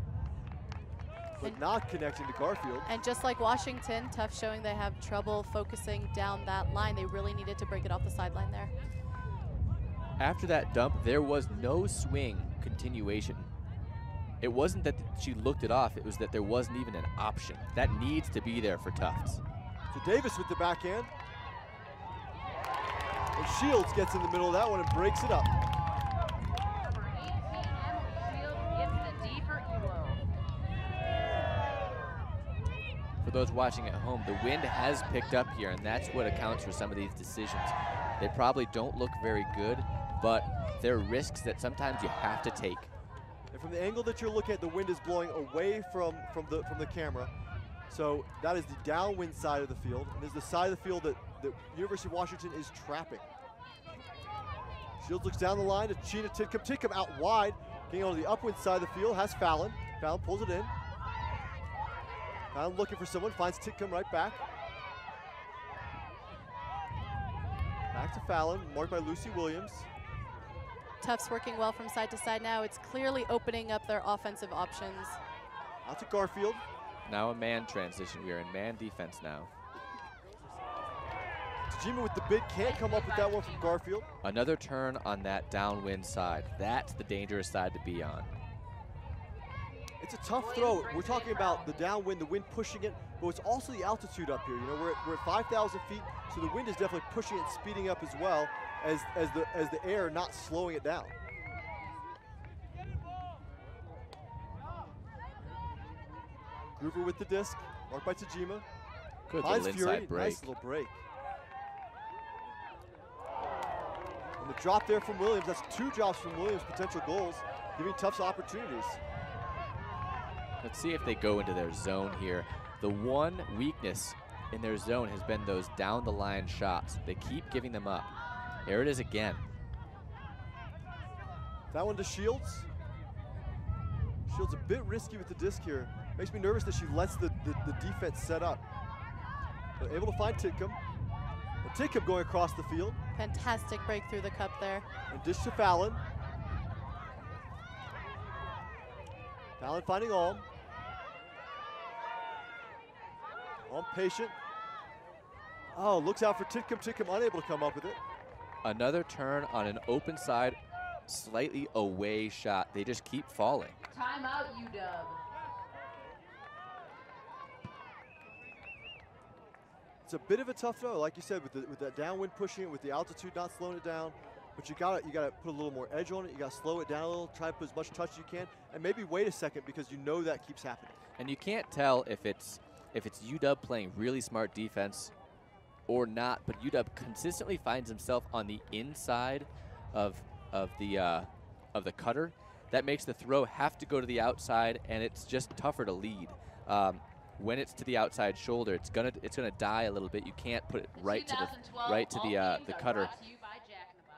but not connecting to Garfield. And just like Washington, Tufts showing they have trouble focusing down that line. They really needed to break it off the sideline there. After that dump, there was no swing continuation. It wasn't that she looked it off, it was that there wasn't even an option. That needs to be there for Tufts. So Davis with the backhand. And Shields gets in the middle of that one and breaks it up. Number 18, Emily Shields gets the D for Elo. For those watching at home, the wind has picked up here, and that's what accounts for some of these decisions. They probably don't look very good, but they're risks that sometimes you have to take. And from the angle that you're looking at, the wind is blowing away from the camera. So that is the downwind side of the field, and this is the side of the field that University of Washington is trapping. Shields looks down the line to Sheena Titcomb. Titcomb out wide, getting on the upwind side of the field, has Fallon. Fallon pulls it in. Fallon looking for someone, finds Titcomb right back. Back to Fallon, marked by Lucy Williams. Tufts working well from side to side now. It's clearly opening up their offensive options. Out to Garfield. Now a man transition. We are in man defense now. Tajima with the bid, can't come up with that one from Garfield. Another turn on that downwind side. That's the dangerous side to be on. It's a tough throw. We're talking about the downwind, the wind pushing it, but it's also the altitude up here. You know, we're at 5,000 feet, so the wind is definitely pushing it and speeding up as well as the air not slowing it down. Groover with the disc, marked by Tajima. Good Finds little Fury, inside break. nice little break. And the drop there from Williams, that's 2 drops from Williams, potential goals, giving Tufts opportunities. Let's see if they go into their zone here. The one weakness in their zone has been those down the line shots. They keep giving them up. Here it is again. That one to Shields. Shields a bit risky with the disc here. Makes me nervous that she lets the defense set up. But able to find Titcomb. And Titcomb going across the field. Fantastic break through the cup there. And dish to Fallon. Fallon finding Alm. Alm patient. Oh, looks out for Titcomb. Titcomb unable to come up with it. Another turn on an open side, slightly away shot. They just keep falling. Timeout, UW. It's a bit of a tough throw, like you said, with that downwind pushing it, with the altitude not slowing it down. But you gotta put a little more edge on it. You gotta slow it down a little. Try to put as much touch as you can, and maybe wait a second because you know that keeps happening. And you can't tell if it's UW playing really smart defense or not. But UW consistently finds himself on the inside of the cutter. That makes the throw have to go to the outside, and it's just tougher to lead. When it's to the outside shoulder, it's gonna die a little bit. You can't put it right to the cutter.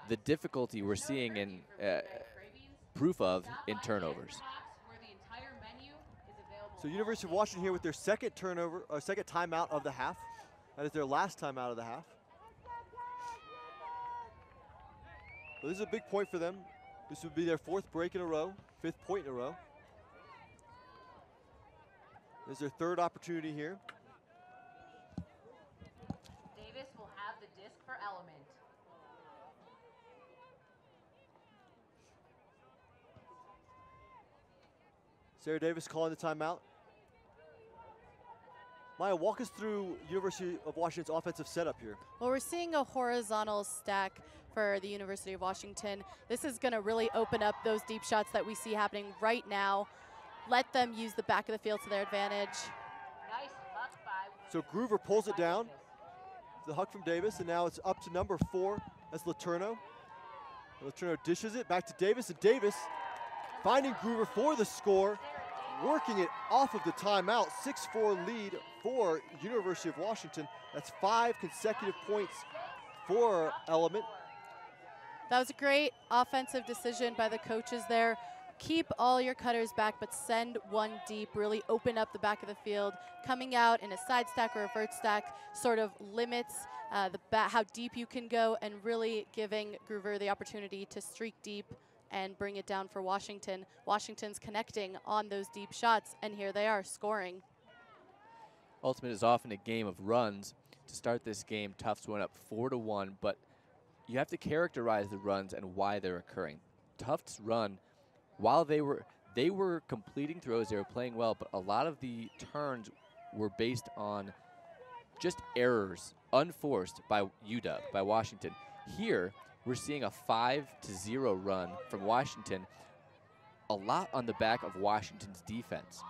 The difficulty we're seeing in proof of in turnovers. So University of Washington here with their second turnover, or second timeout of the half. That is their last timeout of the half. So this is a big point for them. This would be their 4th break in a row, 5th point in a row. This is their 3rd opportunity here. Davis will have the disc for Element. Sarah Davis calling the timeout. Maya, walk us through University of Washington's offensive setup here. Well, we're seeing a horizontal stack for the University of Washington. This is going to really open up those deep shots that we see happening right now. Let them use the back of the field to their advantage. Nice luck by So Groover pulls it down. The huck from Davis, and now it's up to number 4. That's Letourneau. Letourneau dishes it back to Davis, and Davis finding Groover for the score, working it off of the timeout. 6-4 lead for University of Washington. That's 5 consecutive points for Element. That was a great offensive decision by the coaches there. Keep all your cutters back, but send one deep, really open up the back of the field. Coming out in a side stack or a vert stack sort of limits how deep you can go, and really giving Groover the opportunity to streak deep and bring it down for Washington. Washington's connecting on those deep shots, and here they are scoring. Ultimate is often a game of runs. To start this game, Tufts went up 4-1, but you have to characterize the runs and why they're occurring. Tufts' run, while they were completing throws, they were playing well, but a lot of the turns were based on just errors, unforced by UW, by Washington. Here, we're seeing a 5-0 run from Washington, a lot on the back of Washington's defense.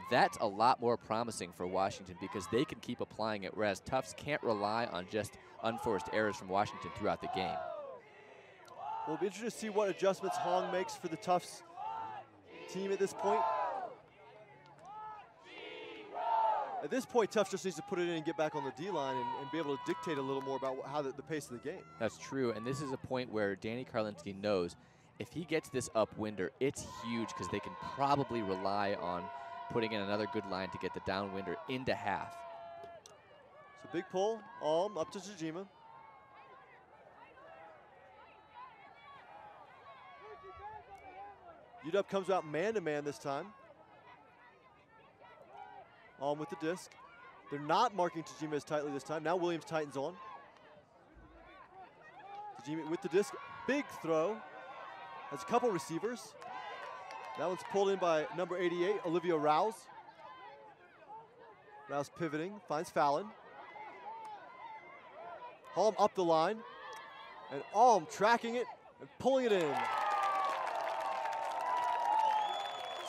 That's a lot more promising for Washington because they can keep applying it, whereas Tufts can't rely on just unforced errors from Washington throughout the game. We'll be interested to see what adjustments Hong makes for the Tufts team at this point. At this point, Tufts just needs to put it in and get back on the D-line and be able to dictate a little more about how the pace of the game. That's true, and this is a point where Danny Karlinski knows if he gets this upwinder, it's huge because they can probably rely on putting in another good line to get the downwinder into half. So big pull, Alm up to Tajima. UW comes out man-to-man this time. Alm with the disc. They're not marking Tajima as tightly this time. Now Williams tightens on. Tajima with the disc. Big throw. Has a couple receivers. That one's pulled in by number 88, Olivia Rouse. Rouse pivoting, finds Fallon. Halm up the line. And Alm tracking it and pulling it in.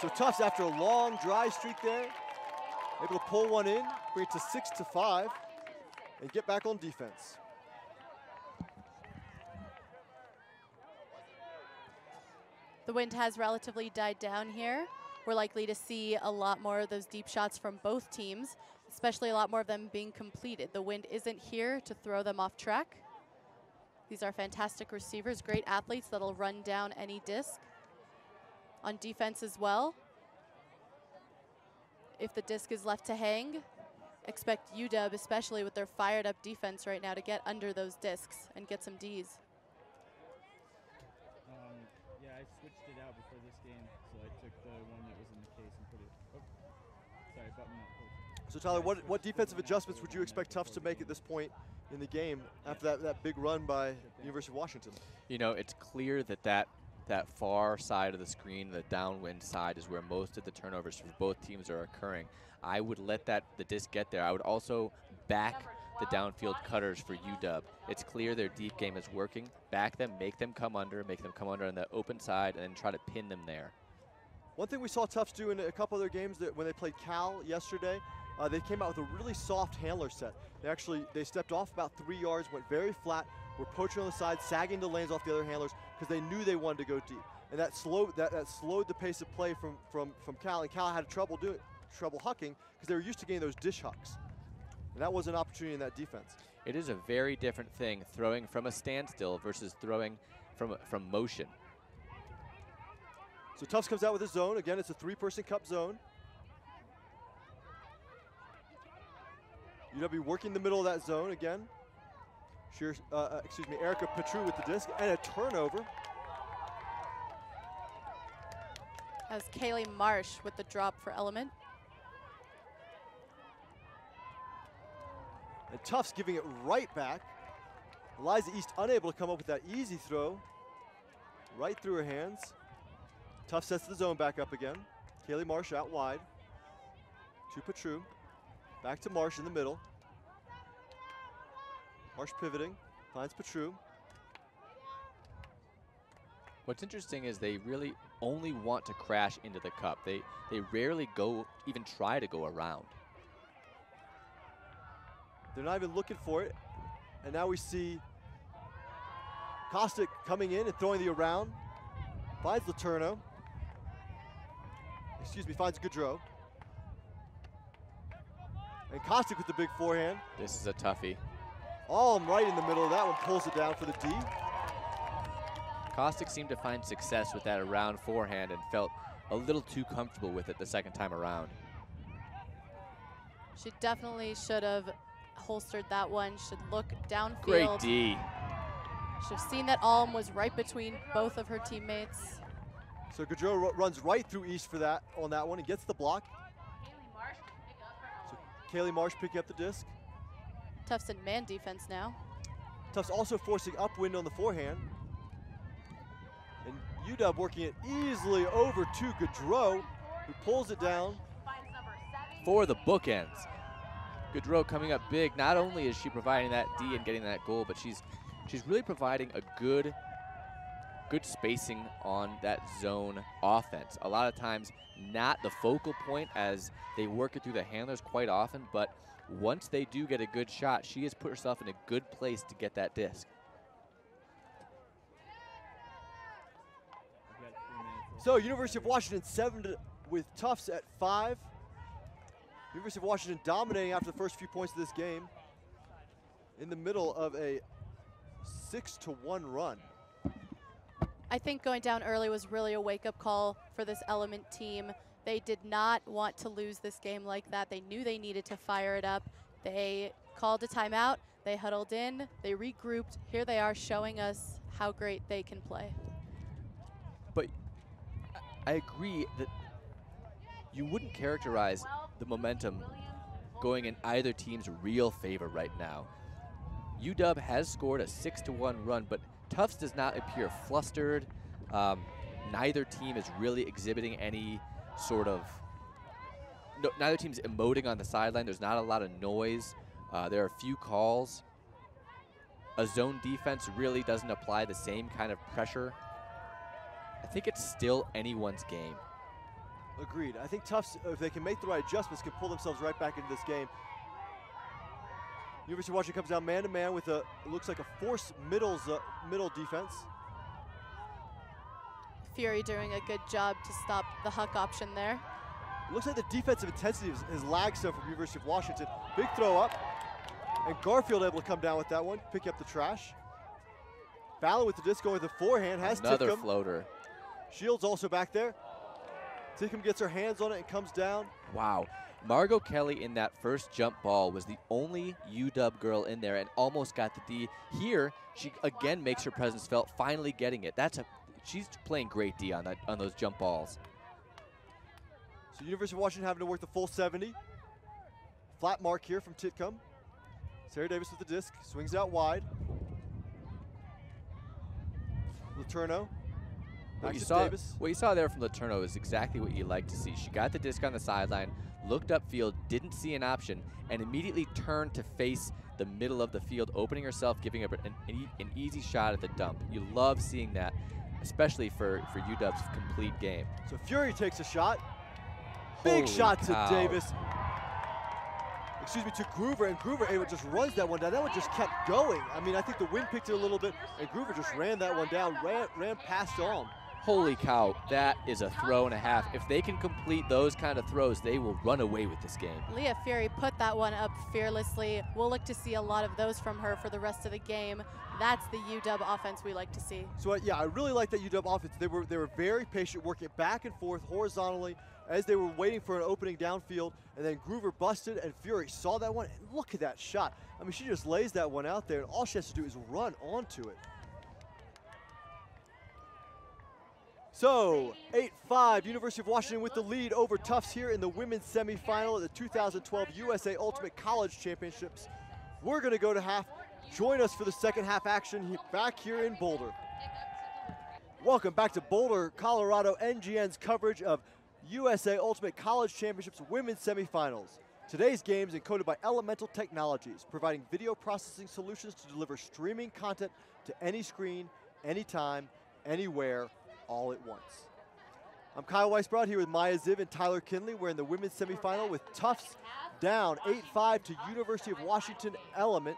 So Tufts, after a long dry streak there, able to pull one in, bring it to 6-5, and get back on defense. The wind has relatively died down here. We're likely to see a lot more of those deep shots from both teams, especially a lot more of them being completed. The wind isn't here to throw them off track. These are fantastic receivers, great athletes that'll run down any disc. On defense as well, if the disc is left to hang, expect UW, especially with their fired up defense right now, to get under those discs and get some Ds. Yeah, I switched it out before this game, so I took the one that was in the case and put it, sorry, button up. So Tyler, what defensive adjustments would you expect Tufts to make at this point in the game after that big run by University of Washington? You know, it's clear that far side of the screen, the downwind side, is where most of the turnovers for both teams are occurring. I would let the disc get there. I would also back the downfield cutters for UW. It's clear their deep game is working. Back them, make them come under on the open side, and then try to pin them there. One thing we saw Tufts do in a couple of their games, that when they played Cal yesterday, they came out with a really soft handler set. They stepped off about 3 yards, went very flat, were poaching on the side, sagging the lanes off the other handlers because they knew they wanted to go deep. And that slowed the pace of play from Cal, and Cal had trouble hucking because they were used to getting those dish hucks. And that was an opportunity in that defense. It is a very different thing throwing from a standstill versus throwing from motion. So Tufts comes out with a zone. Again, it's a 3-person cup zone. UW working the middle of that zone again. Erica Petru with the disc and a turnover. That was Kaylee Marsh with the drop for Element. And Tufts giving it right back. Eliza East unable to come up with that easy throw. Right through her hands. Tufts sets the zone back up again. Kaylee Marsh out wide. To Petru. Back to Marsh in the middle. Marsh pivoting, finds Petru. What's interesting is they really only want to crash into the cup. They rarely even try to go around. They're not even looking for it. And now we see Kostic coming in and throwing the around. Finds Letourneau. Excuse me, finds Gaudreau. And Kostic with the big forehand. This is a toughie. All right in the middle of that one, pulls it down for the D. Kostic seemed to find success with that around forehand and felt a little too comfortable with it the second time around. She definitely should have holstered that one, should look downfield. Great D. Should have seen that Alm was right between both of her teammates. So Gaudreau runs right through East for that on that one and gets the block. So Kaylee Marsh picking up the disc. Tufts in man defense now. Tufts also forcing upwind on the forehand. And UW working it easily over to Gaudreau, who pulls it down. For the bookends. Gaudreau coming up big. Not only is she providing that D and getting that goal, but she's really providing a good spacing on that zone offense. A lot of times not the focal point as they work it through the handlers quite often, but once they do get a good shot, she has put herself in a good place to get that disc. So University of Washington 7 with Tufts at 5. University of Washington dominating after the first few points of this game in the middle of a 6-1 run. I think going down early was really a wake-up call for this Element team. They did not want to lose this game like that. They knew they needed to fire it up. They called a timeout. They huddled in. They regrouped. Here they are showing us how great they can play. But I agree that you wouldn't characterize the momentum going in either team's real favor right now. UW has scored a 6-1 run, but Tufts does not appear flustered. Neither team is really exhibiting any sort of, neither team's emoting on the sideline. There's not a lot of noise. There are a few calls. A zone defense really doesn't apply the same kind of pressure. I think it's still anyone's game. Agreed. I think Tufts, if they can make the right adjustments, can pull themselves right back into this game. University of Washington comes down man-to-man with a, it looks like a forced middle defense. Fury doing a good job to stop the Huck option there. It looks like the defensive intensity has lagged some from University of Washington. Big throw up, and Garfield able to come down with that one, pick up the trash. Fallon with the disc going with the forehand, has Another Tifkham. Floater. Shields also back there. Tifkham gets her hands on it and comes down. Wow. Margot Kelly in that first jump ball was the only UW girl in there and almost got the D. Here, she again makes her presence felt, finally getting it. She's playing great D on those jump balls. So University of Washington having to work the full 70. Flat mark here from Titcomb. Sarah Davis with the disc, swings it out wide. Letourneau. What you saw there from Letourneau is exactly what you like to see. She got the disc on the sideline, looked upfield, didn't see an option, and immediately turned to face the middle of the field, opening herself, giving up an easy shot at the dump. You love seeing that, especially for UW's complete game. So Fury takes a shot. Big shot to Davis. Excuse me, to Groover, and Groover just runs that one down. That one just kept going. I mean, I think the wind picked it a little bit, and Groover just ran that one down, ran past Alm. Holy cow, that is a throw and a half. If they can complete those kind of throws, they will run away with this game. Leah Fury put that one up fearlessly. We'll look to see a lot of those from her for the rest of the game. That's the UW offense we like to see. So yeah, I really like that UW offense. They were very patient, working back and forth horizontally as they were waiting for an opening downfield, and then Groover busted, and Fury saw that one, and look at that shot. I mean, she just lays that one out there, and all she has to do is run onto it. So, 8-5, University of Washington with the lead over Tufts here in the women's semifinal of the 2012 USA Ultimate College Championships. We're going to go to half. Join us for the second half action back here in Boulder. Welcome back to Boulder, Colorado, NGN's coverage of USA Ultimate College Championships women's semifinals. Today's game is encoded by Elemental Technologies, providing video processing solutions to deliver streaming content to any screen, anytime, anywhere, all at once. I'm Kyle Weisbrod here with Maya Ziv and Tyler Kinley. We're in the women's semifinal with Tufts down 8-5 to University of Washington Element.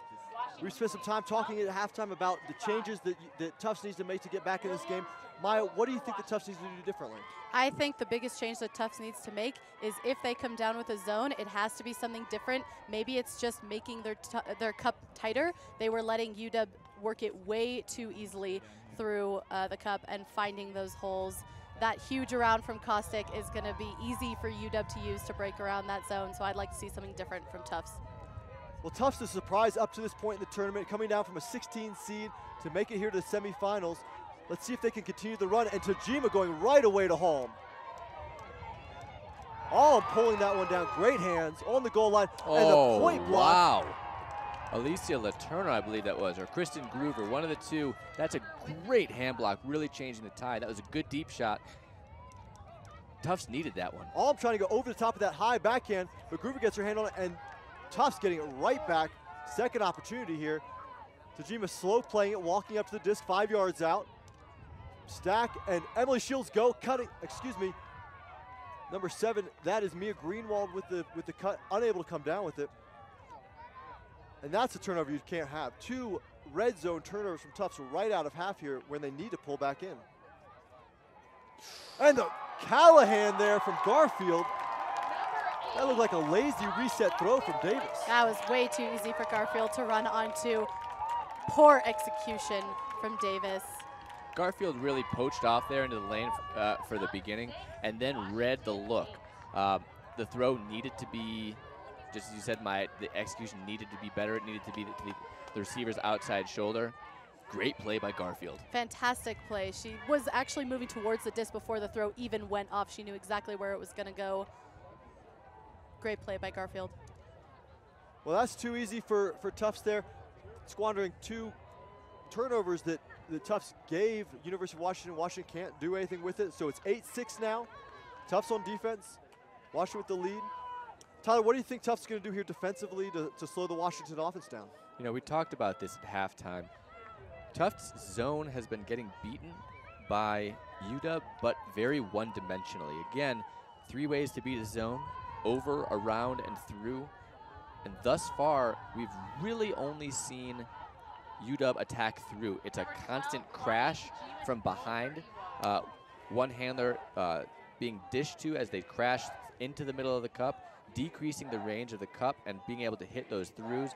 We spent some time talking at halftime about the changes that Tufts needs to make to get back in this game. Maya, what do you think that Tufts needs to do differently? I think the biggest change that Tufts needs to make is if they come down with a zone, it has to be something different. Maybe it's just making their cup tighter. They were letting UW work it way too easily through the cup and finding those holes. That huge around from Caustic is going to be easy for UW to use to break around that zone, so I'd like to see something different from Tufts. Well, Tufts is a surprise up to this point in the tournament, coming down from a 16 seed to make it here to the semifinals. Let's see if they can continue the run, and Tajima going right away to Holm. Holm pulling that one down, great hands on the goal line, and the point block. Wow. Alicia Laterno, I believe that was, or Kristen Groover, one of the two. That's a great hand block, really changing the tide. That was a good deep shot. Tufts needed that one. Holm trying to go over the top of that high backhand, but Groover gets her hand on it, and Tufts getting it right back. Second opportunity here. Tajima slow playing it, walking up to the disc, 5 yards out. Stack, and Emily Shields go, cutting, excuse me. Number 7, that is Mia Greenwald with the cut, unable to come down with it. And that's a turnover you can't have. 2 red zone turnovers from Tufts right out of half here when they need to pull back in. And the Callahan there from Garfield. That looked like a lazy reset throw from Davis. That was way too easy for Garfield to run onto. Poor execution from Davis. Garfield really poached off there into the lane for the beginning and then read the look. The throw needed to be, just as you said, the execution needed to be better. It needed to be the receiver's outside shoulder. Great play by Garfield. Fantastic play. She was actually moving towards the disc before the throw even went off. She knew exactly where it was going to go. Great play by Garfield. Well, that's too easy for Tufts there. Squandering 2 turnovers that the Tufts gave University of Washington. Washington can't do anything with it, so it's 8-6 now. Tufts on defense, Washington with the lead. Tyler, what do you think Tufts is going to do here defensively to slow the Washington offense down? You know, we talked about this at halftime. Tufts' zone has been getting beaten by UW, but very one-dimensionally. Again, 3 ways to beat a zone: over, around, and through. And thus far, we've really only seen UW attack through. It's a constant crash from behind. One handler being dished to as they crash into the middle of the cup, decreasing the range of the cup and being able to hit those throughs.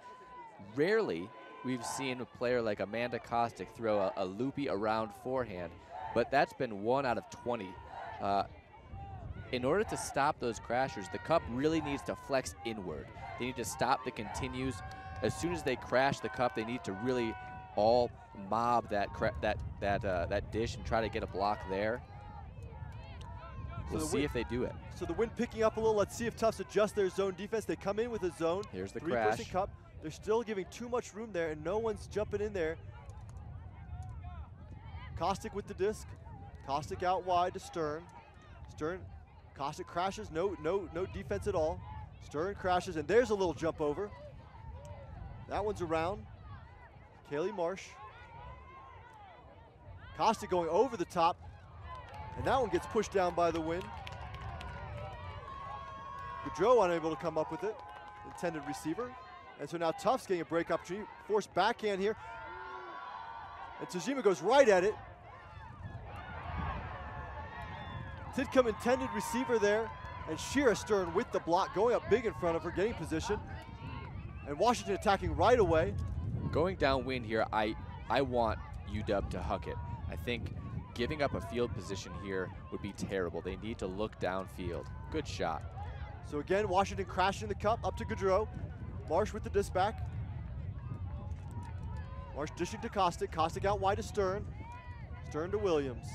Rarely we've seen a player like Amanda Kostick throw a loopy around forehand, but that's been 1 out of 20. In order to stop those crashers, the cup really needs to flex inward. They need to stop the continues. As soon as they crash the cup, they need to really all mob that dish and try to get a block there. We'll see if they do it. So the wind picking up a little. Let's see if Tufts adjust their zone defense. They come in with a zone. Here's the 3-person crash. cup. They're still giving too much room there, and no one's jumping in there. Kostick with the disc. Kostick out wide to Stern. Stern, Kostick crashes. No defense at all. Stern crashes, and there's a little jump over. That one's around. Kaylee Marsh. Kostick going over the top, and that one gets pushed down by the wind. Gaudreau unable to come up with it. Intended receiver. And so now Tufts getting a break opportunity. Forced backhand here. And Tajima goes right at it. Tidcombe intended receiver there. And Shira Stern with the block, going up big in front of her, getting position. And Washington attacking right away. Going downwind here, I want UW to huck it. I think giving up a field position here would be terrible. They need to look downfield. Good shot. So again, Washington crashing the cup up to Gaudreau. Marsh with the disc back. Marsh dishing to Kostick. Kostick out wide to Stern. Stern to Williams.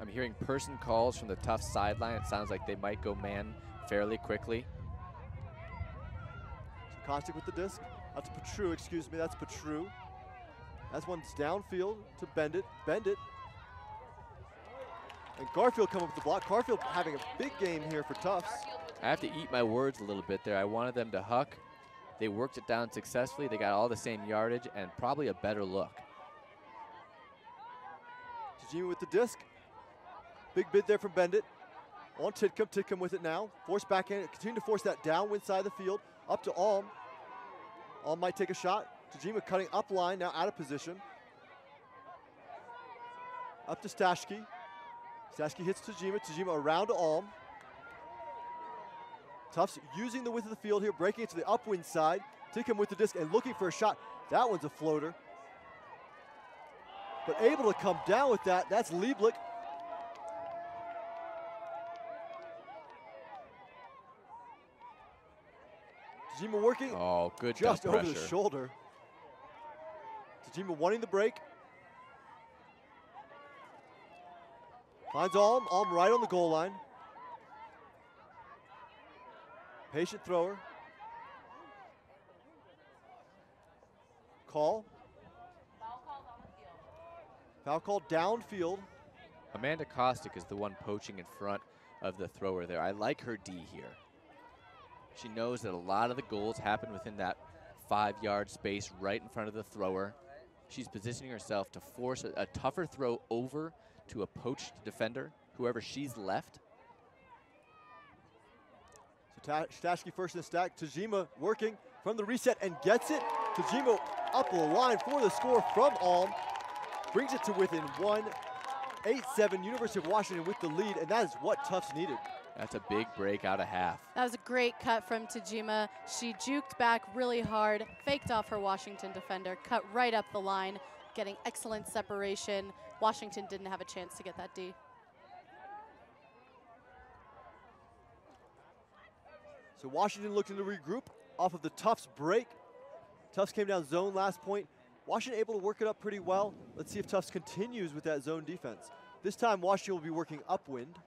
I'm hearing person calls from the Tufts sideline. It sounds like they might go man fairly quickly. So Kostick with the disc. That's Petru, excuse me, that's Petru. That's one's downfield to Bendit. Bendit. And Garfield coming up with the block. Garfield having a big game here for Tufts. I have to eat my words a little bit there. I wanted them to huck. They worked it down successfully. They got all the same yardage and probably a better look. Tajima with the disc. Big bid there from Bendit. On Titcomb. Titcomb with it now. Force backhand. Continue to force that downwind side of the field. Up to Alm. Alm might take a shot. Tajima cutting up line, now out of position. Up to Stashke. Stashke hits Tajima. Tajima around to Alm. Tufts using the width of the field here, breaking it to the upwind side. Titcomb with the disc and looking for a shot. That one's a floater. But able to come down with that, that's Lieblich. Tajima working. Oh, good just dump over the pressure. shoulder. Tajima wanting the break. Finds Alm. Alm right on the goal line. Patient thrower. Call. Foul call downfield. Amanda Kostick is the one poaching in front of the thrower there. I like her D here. She knows that a lot of the goals happen within that 5-yard space right in front of the thrower. She's positioning herself to force a tougher throw over to a poached defender, whoever she's left. So Stashke first in the stack. Tajima working from the reset and gets it. Tajima up the line for the score from Alm. Brings it to within one. 8-7, University of Washington with the lead, and that is what Tufts needed. That's a big break out of half. That was a great cut from Tajima. She juked back really hard, faked off her Washington defender, cut right up the line, getting excellent separation. Washington didn't have a chance to get that D. So Washington looking to regroup off of the Tufts break. Tufts came down zone last point. Washington able to work it up pretty well. Let's see if Tufts continues with that zone defense. This time Washington will be working upwind.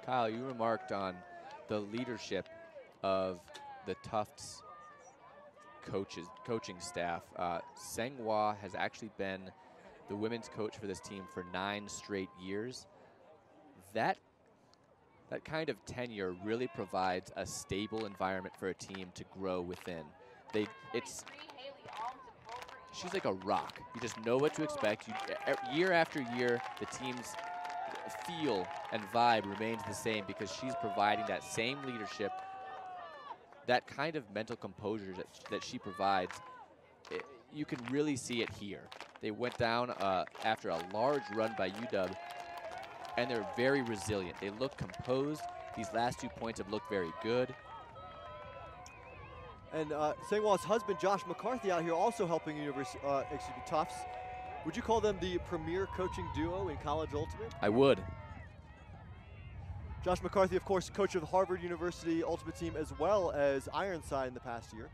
Kyle, you remarked on the leadership of the Tufts coaching staff. Senghua has actually been the women's coach for this team for 9 straight years. That kind of tenure really provides a stable environment for a team to grow within. She's like a rock. You just know what to expect. Year after year, the team's feel and vibe remains the same because she's providing that same leadership, that kind of mental composure that she provides. You can really see it here. They went down after a large run by UW, and they're very resilient. They look composed. These last 2 points have looked very good. And Senghua's husband, Josh McCarthy, out here also helping Tufts. Would you call them the premier coaching duo in college ultimate? I would. Josh McCarthy, of course, coach of Harvard University ultimate team as well as Ironside in the past year.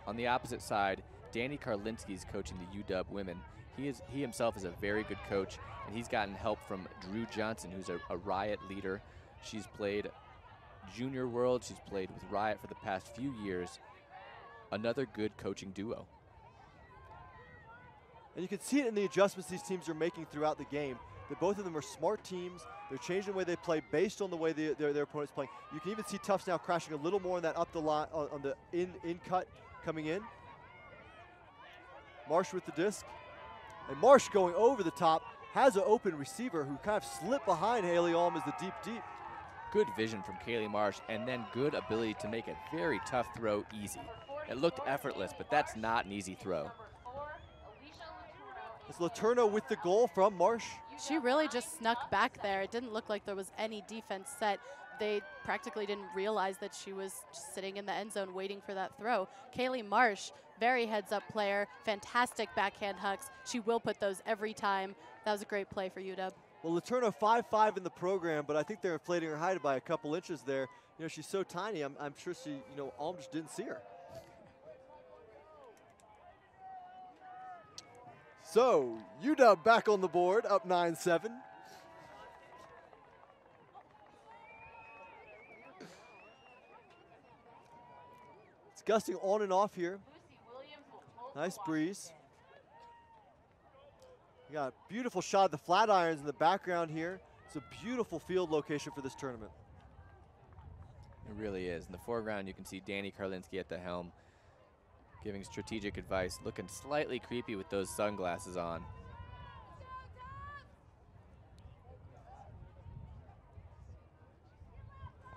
On the opposite side, Danny Karlinski is coaching the UW women. He himself is a very good coach, and he's gotten help from Drew Johnson, who's a Riot leader. She's played Junior World. She's played with Riot for the past few years. Another good coaching duo. And you can see it in the adjustments these teams are making throughout the game. That both of them are smart teams. They're changing the way they play based on the way their opponent's playing. You can even see Tufts now crashing a little more on that up the line, on the in cut coming in. Marsh with the disc. And Marsh going over the top, has an open receiver who kind of slipped behind Haley Alm as the deep. Good vision from Kaylee Marsh, and then good ability to make a very tough throw easy. It looked effortless, but that's not an easy throw. It's Letourneau with the goal from Marsh. She really just snuck back there. It didn't look like there was any defense set. They practically didn't realize that she was just sitting in the end zone waiting for that throw. Kaylee Marsh, very heads-up player, fantastic backhand hooks. She will put those every time. That was a great play for UW. Well, Letourneau 5'5" in the program, but I think they're inflating her height by a couple inches there. You know, she's so tiny, I'm sure she, Alm just didn't see her. So, UW back on the board, up 9-7. It's gusting on and off here. Nice breeze. We got a beautiful shot of the Flatirons in the background here. It's a beautiful field location for this tournament. It really is. In the foreground, you can see Danny Karlinski at the helm, giving strategic advice, looking slightly creepy with those sunglasses on.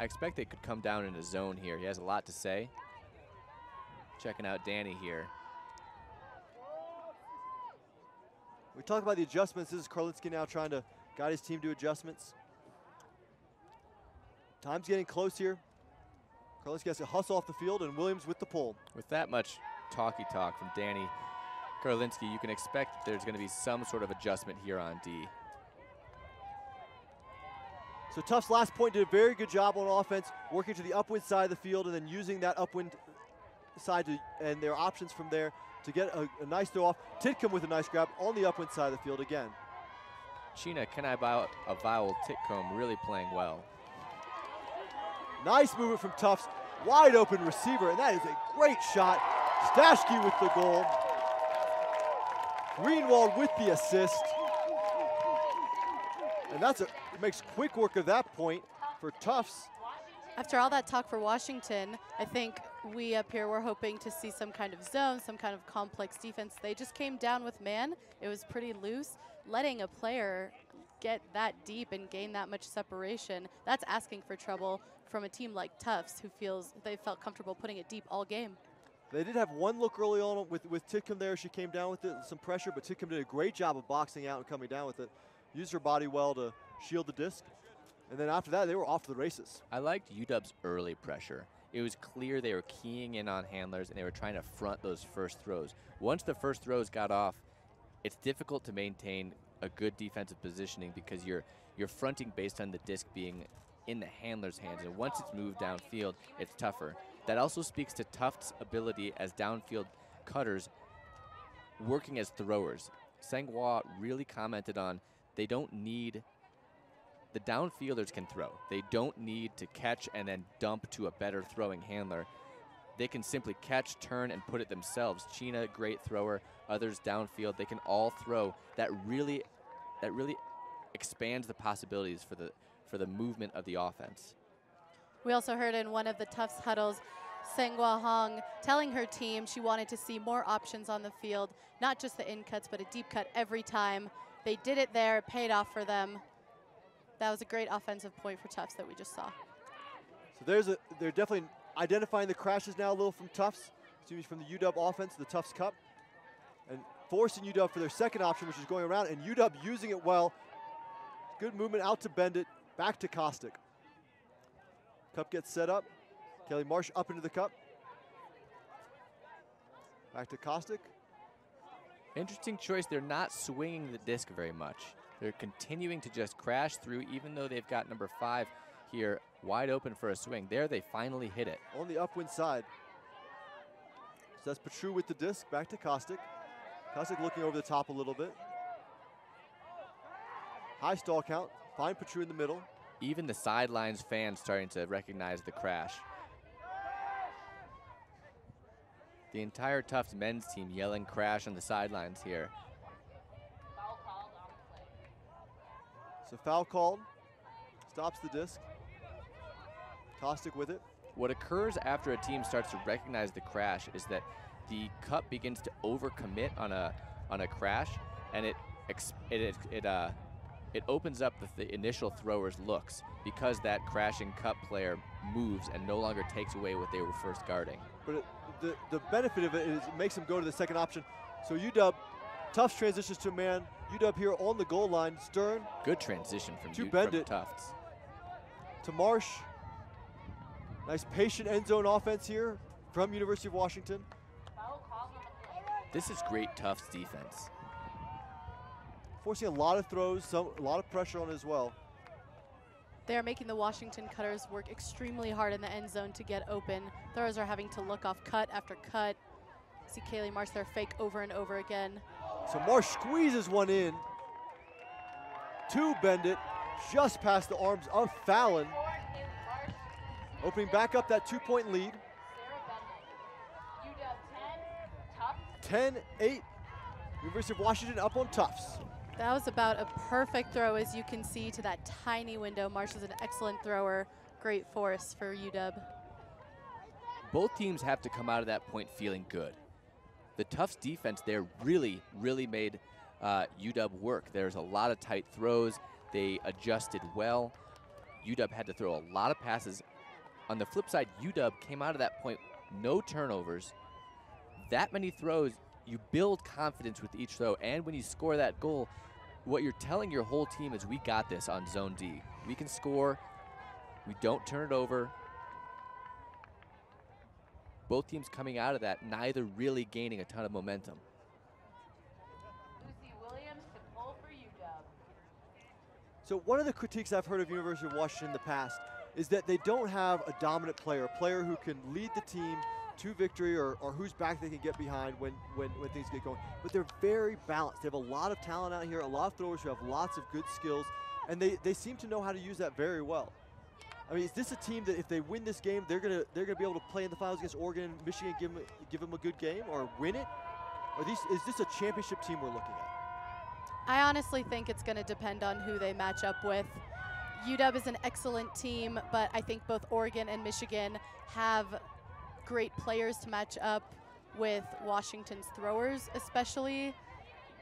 I expect they could come down in a zone here. He has a lot to say. Checking out Danny here. We talk about the adjustments. This is Karlinski now trying to guide his team to adjustments. Time's getting close here. Karlinski has to hustle off the field, and Williams with the pull. With that much talky talk from Danny Karlinski, you can expect that there's going to be some sort of adjustment here on D. So Tufts' last point did a very good job on offense, working to the upwind side of the field and then using that upwind side and their options from there to get a nice throw off. Titcomb with a nice grab on the upwind side of the field again. Sheena Kenai-Vowell Titcomb really playing well. Nice movement from Tufts. Wide open receiver, and that is a great shot. Stashke with the goal. Greenwald with the assist. And it makes quick work of that point for Tufts. After all that talk for Washington, I think we up here were hoping to see some kind of zone, some kind of complex defense. They just came down with man. It was pretty loose. Letting a player get that deep and gain that much separation, that's asking for trouble from a team like Tufts, who feels they felt comfortable putting it deep all game. They did have one look early on with Titcomb there. She came down with it, some pressure, but Titcomb did a great job of boxing out and coming down with it. Used her body well to shield the disc. And then after that, they were off to the races. I liked UW's early pressure. It was clear they were keying in on handlers and they were trying to front those first throws. Once the first throws got off, it's difficult to maintain a good defensive positioning because you're fronting based on the disc being in the handler's hands, and once it's moved downfield, it's tougher. That also speaks to Tufts' ability as downfield cutters working as throwers. Sangwa really commented on they don't need, the downfielders can throw. They don't need to catch and then dump to a better throwing handler. They can simply catch, turn, and put it themselves. Sheena, great thrower. Others downfield, they can all throw. That really expands the possibilities for the movement of the offense. We also heard in one of the Tufts huddles, Sangwa Hong telling her team she wanted to see more options on the field, not just the in cuts, but a deep cut every time. They did it there, it paid off for them. That was a great offensive point for Tufts that we just saw. So they're definitely identifying the crashes now a little from Tufts. Excuse me, from the UW offense, the Tufts Cup, and forcing UW for their second option, which is going around, and UW using it well. Good movement out to Bendit, back to Kostick. Cup gets set up. Kelly Marsh up into the cup. Back to Kostick. Interesting choice. They're not swinging the disc very much. They're continuing to just crash through, even though they've got number 5 here wide open for a swing. There, they finally hit it. On the upwind side. So that's Petru with the disc, back to Kostick. Kostick looking over the top a little bit. High stall count, find Petru in the middle. Even the sidelines fans starting to recognize the crash. The entire Tufts men's team yelling crash on the sidelines here. Foul called on the play. So foul called, stops the disc. Kostick with it. What occurs after a team starts to recognize the crash is that the cup begins to overcommit on a crash, and it opens up the initial thrower's looks because that crashing cup player moves and no longer takes away what they were first guarding. But the benefit of it is it makes them go to the second option. So UW, Tufts transitions to man. UW here on the goal line. Stern. Good transition from Bendit. Tufts. To Marsh. Nice patient end zone offense here from University of Washington. Foul called on the play. This is great Tufts defense. Forcing a lot of throws, a lot of pressure on it as well. They are making the Washington cutters work extremely hard in the end zone to get open. Throwers are having to look off cut after cut. See Kaylee Marsh there fake over and over again. So Marsh squeezes one in. To Bendit, just past the arms of Fallon. Opening back up that 2-point lead. UW 10, Tufts 10-8. University of Washington up on Tufts. That was about a perfect throw, as you can see, to that tiny window. Marsh is an excellent thrower. Great force for UW. Both teams have to come out of that point feeling good. The Tufts defense there really made UW work. There's a lot of tight throws. They adjusted well. UW had to throw a lot of passes. On the flip side, UW came out of that point, no turnovers. That many throws, you build confidence with each throw, and when you score that goal, what you're telling your whole team is we got this on zone D. We can score, we don't turn it over. Both teams coming out of that, neither really gaining a ton of momentum. Lucy Williams to pull for UW. So one of the critiques I've heard of University of Washington in the past is that they don't have a dominant player, a player who can lead the team to victory or whose back they can get behind when things get going. But they're very balanced. They have a lot of talent out here, a lot of throwers who have lots of good skills, and they seem to know how to use that very well. I mean, is this a team that if they win this game, they're gonna be able to play in the finals against Oregon and Michigan, give them a good game or win it? Or is this a championship team we're looking at? I honestly think it's going to depend on who they match up with. UW is an excellent team, but I think both Oregon and Michigan have great players to match up with Washington's throwers, especially.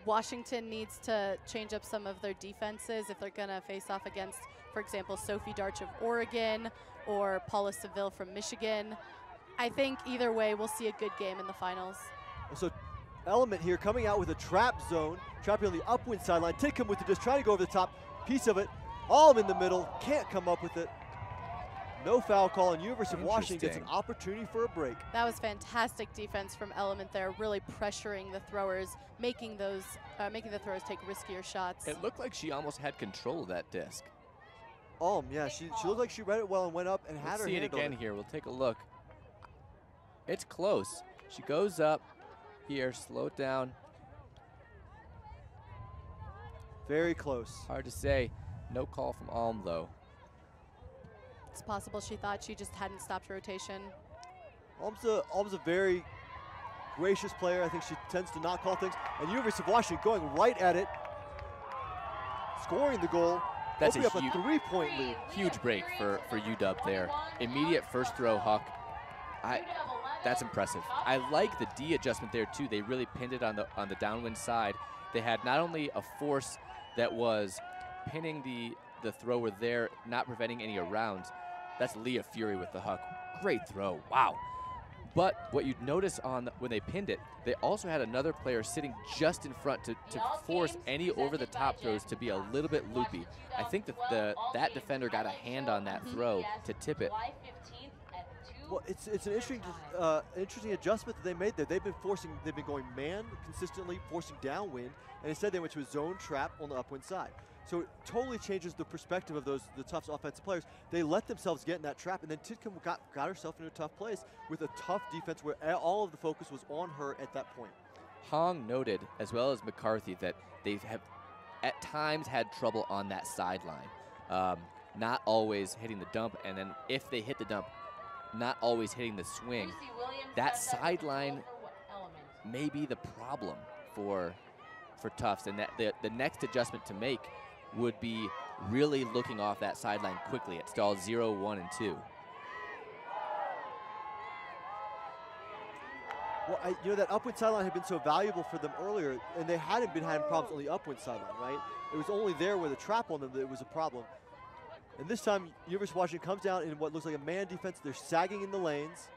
Washington needs to change up some of their defenses if they're going to face off against, for example, Sophie Darch of Oregon or Paula Seville from Michigan. I think either way, we'll see a good game in the finals. So Element here coming out with a trap zone, trapping on the upwind sideline. Titcomb with it, just trying to go over the top piece of it. All in the middle, can't come up with it. No foul call, and University of Washington gets an opportunity for a break. That was fantastic defense from Element there, really pressuring the throwers, making the throwers take riskier shots. It looked like she almost had control of that disc. Oh, yeah, she looked like she read it well and went up and had her See it hand on again here. We'll take a look. It's close. She goes up here, slow it down. Very close. Hard to say. No call from Alm, though. It's possible she thought she just hadn't stopped rotation. Alm's a very gracious player. I think she tends to not call things. And University of Washington going right at it, scoring the goal. That's a three-point lead. Huge break for UW there. Immediate first throw, Huck. That's impressive. I like the D adjustment there too. They really pinned it on the downwind side. They had not only a force that was pinning the thrower there, not preventing any arounds. That's Leah Fury with the Huck. Great throw, wow. But what you'd notice when they pinned it, they also had another player sitting just in front to force any over-the-top throws to be a little bit loopy. I think that defender got a hand on that throw to tip it. Well, it's an interesting adjustment that they made there. They've been going man consistently, forcing downwind, and instead they went to a zone trap on the upwind side. So it totally changes the perspective of the Tufts offensive players. They let themselves get in that trap, and then Titcomb got herself into a tough place with a tough defense where all of the focus was on her at that point. Hong noted, as well as McCarthy, that they have at times had trouble on that sideline. Not always hitting the dump, and then if they hit the dump, not always hitting the swing. That sideline may be the problem for Tufts, and that the next adjustment to make would be really looking off that sideline quickly at stalls 0, 1, and 2. Well, that upwind sideline had been so valuable for them earlier, and they hadn't been having problems on the upwind sideline, right? It was only there where the trap on them that it was a problem. And this time, University of Washington comes down in what looks like a man defense. They're sagging in the lanes.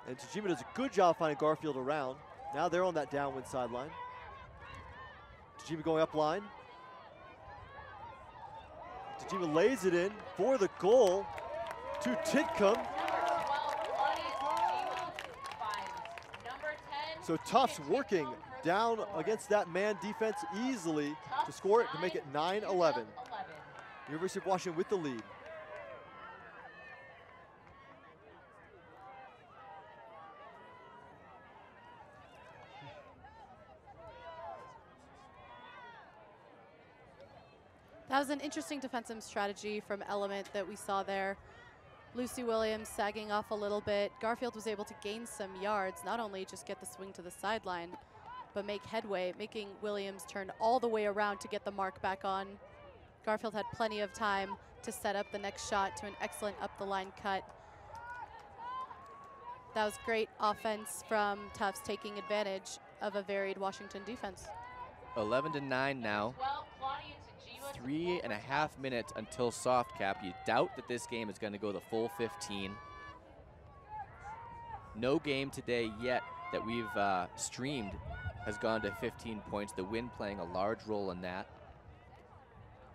And Tajima does a good job finding Garfield around. Now they're on that downwind sideline. Tajima going up line. Tajima lays it in for the goal to Titcomb. So Tufts working down against that man defense easily to score it to make it 9-11. University of Washington with the lead. That was an interesting defensive strategy from Element that we saw there. Lucy Williams sagging off a little bit. Garfield was able to gain some yards, not only just get the swing to the sideline, but make headway, making Williams turn all the way around to get the mark back on. Garfield had plenty of time to set up the next shot to an excellent up-the-line cut. That was great offense from Tufts, taking advantage of a varied Washington defense. 11-9 now. 3.5 minutes until soft cap. You doubt that this game is going to go the full 15. No game today yet that we've streamed has gone to 15 points, the wind playing a large role in that.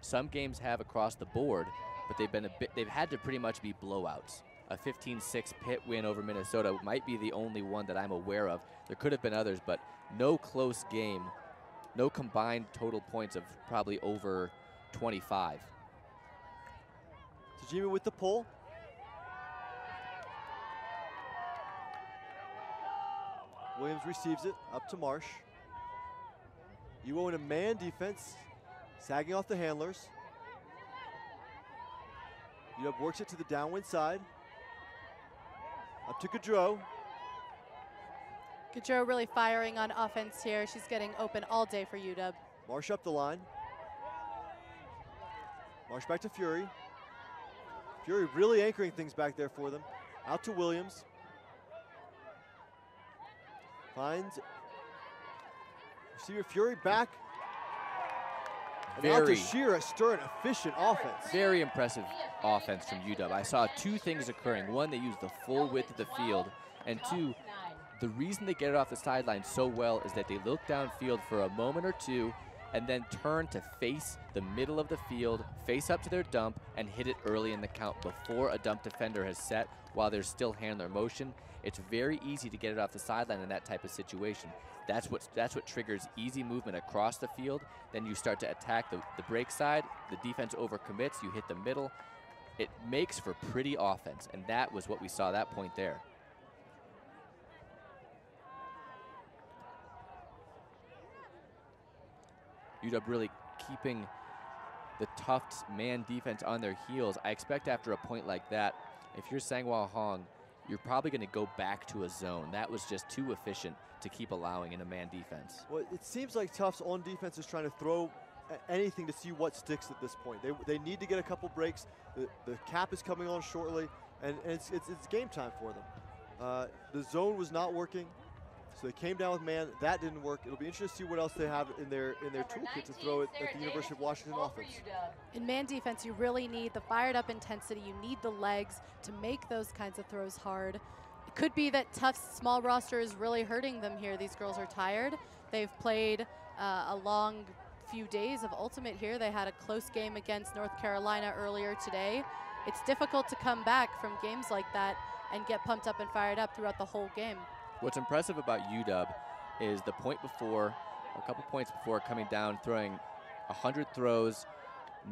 Some games have across the board, but they've had to pretty much be blowouts. A 15-6 Pitt win over Minnesota might be the only one that I'm aware of. There could have been others, but no close game, no combined total points of probably over 25. Tajima with the pull. Williams receives it, up to Marsh. Ewo in a man defense, sagging off the handlers. UW works it to the downwind side. Up to Gaudreau. Gaudreau really firing on offense here. She's getting open all day for UW. Marsh up the line. Marsh back to Fury. Fury really anchoring things back there for them. Out to Williams. Finds receiver Fury back. And out to Shira Stern, efficient offense. Very impressive offense from UW. I saw two things occurring. One, they used the full width of the field. And two, the reason they get it off the sideline so well is that they look downfield for a moment or two and then turn to face the middle of the field, face up to their dump, and hit it early in the count before a dump defender has set while there's still handler motion. It's very easy to get it off the sideline in that type of situation. That's what triggers easy movement across the field. Then you start to attack the break side. The defense overcommits. You hit the middle. It makes for pretty offense, and that was what we saw that point there. UW really keeping the Tufts man defense on their heels. I expect after a point like that, if you're Sanghua Hong, you're probably going to go back to a zone. That was just too efficient to keep allowing in a man defense. Well, it seems like Tufts on defense is trying to throw anything to see what sticks at this point. They need to get a couple breaks. The cap is coming on shortly, and it's game time for them. The zone was not working, so they came down with man. That didn't work. It'll be interesting to see what else they have in their toolkit to throw at the University of Washington offense. In man defense, you really need the fired up intensity. You need the legs to make those kinds of throws hard. It could be that Tufts' small roster is really hurting them here. These girls are tired. They've played a long few days of ultimate here. They had a close game against North Carolina earlier today. It's difficult to come back from games like that and get pumped up and fired up throughout the whole game. What's impressive about UW is the point before, a couple points before, coming down, throwing 100 throws,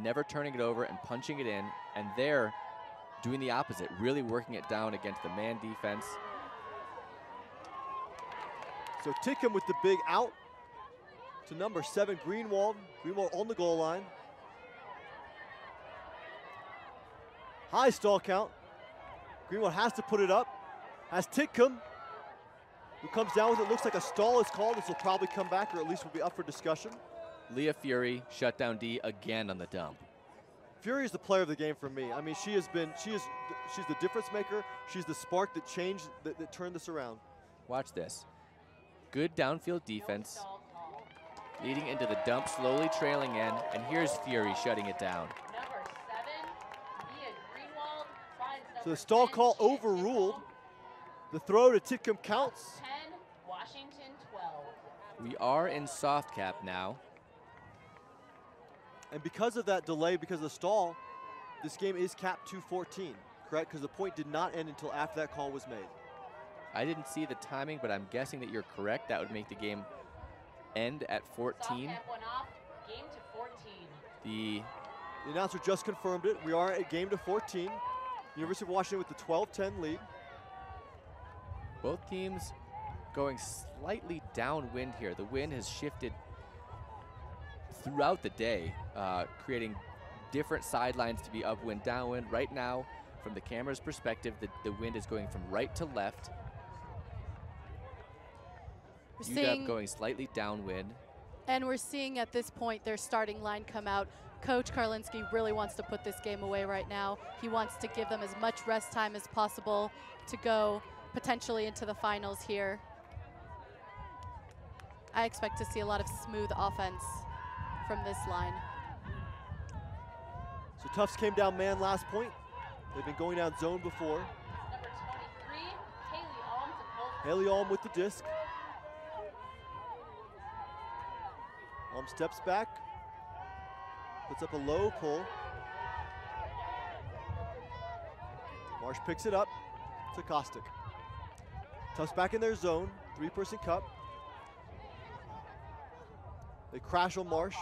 never turning it over and punching it in, and they're doing the opposite, really working it down against the man defense. So Tickham with the big out to number 7, Greenwald. Greenwald on the goal line. High stall count. Greenwald has to put it up. Has Tickham, who comes down with it. Looks like a stall is called. This will probably come back, or at least will be up for discussion. Leah Fury shut down D again on the dump. Fury is the player of the game for me. I mean, she's the difference maker. She's the spark that changed, that turned this around. Watch this. Good downfield defense, leading into the dump, slowly trailing in, and here's Fury shutting it down. Number 7, Mia Greenwald finds number So the stall 10, call Shannon overruled. Mitchell. The throw to Tickham counts. 10, Washington 12. We are in soft cap now. And because of that delay, because of the stall, this game is capped to 14, correct? Because the point did not end until after that call was made. I didn't see the timing, but I'm guessing that you're correct. That would make the game end at 14. Soft cap went off, game to 14. The announcer just confirmed it. We are at game to 14. University of Washington with the 12-10 lead. both teams going slightly downwind here. The wind has shifted throughout the day, creating different sidelines to be upwind, downwind. Right now, from the camera's perspective, the wind is going from right to left. UW going slightly downwind. And we're seeing at this point their starting line come out. Coach Karlinski really wants to put this game away right now. He wants to give them as much rest time as possible to go potentially into the finals here. I expect to see a lot of smooth offense from this line. So Tufts came down man last point. They've been going down zone before. Number 23, Haley Alm to pull. Haley Alm with the disc. Alm steps back, puts up a low pull. Marsh picks it up to Kostick. Tufts back in their zone, 3-person cup. They crash on Marsh.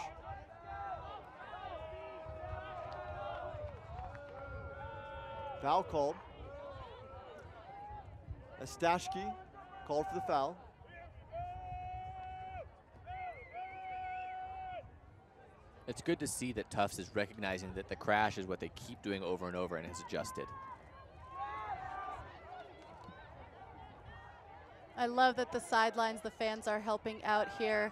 Foul called. Stashke called for the foul. It's good to see that Tufts is recognizing that the crash is what they keep doing over and over and has adjusted. I love that the sidelines, the fans are helping out here.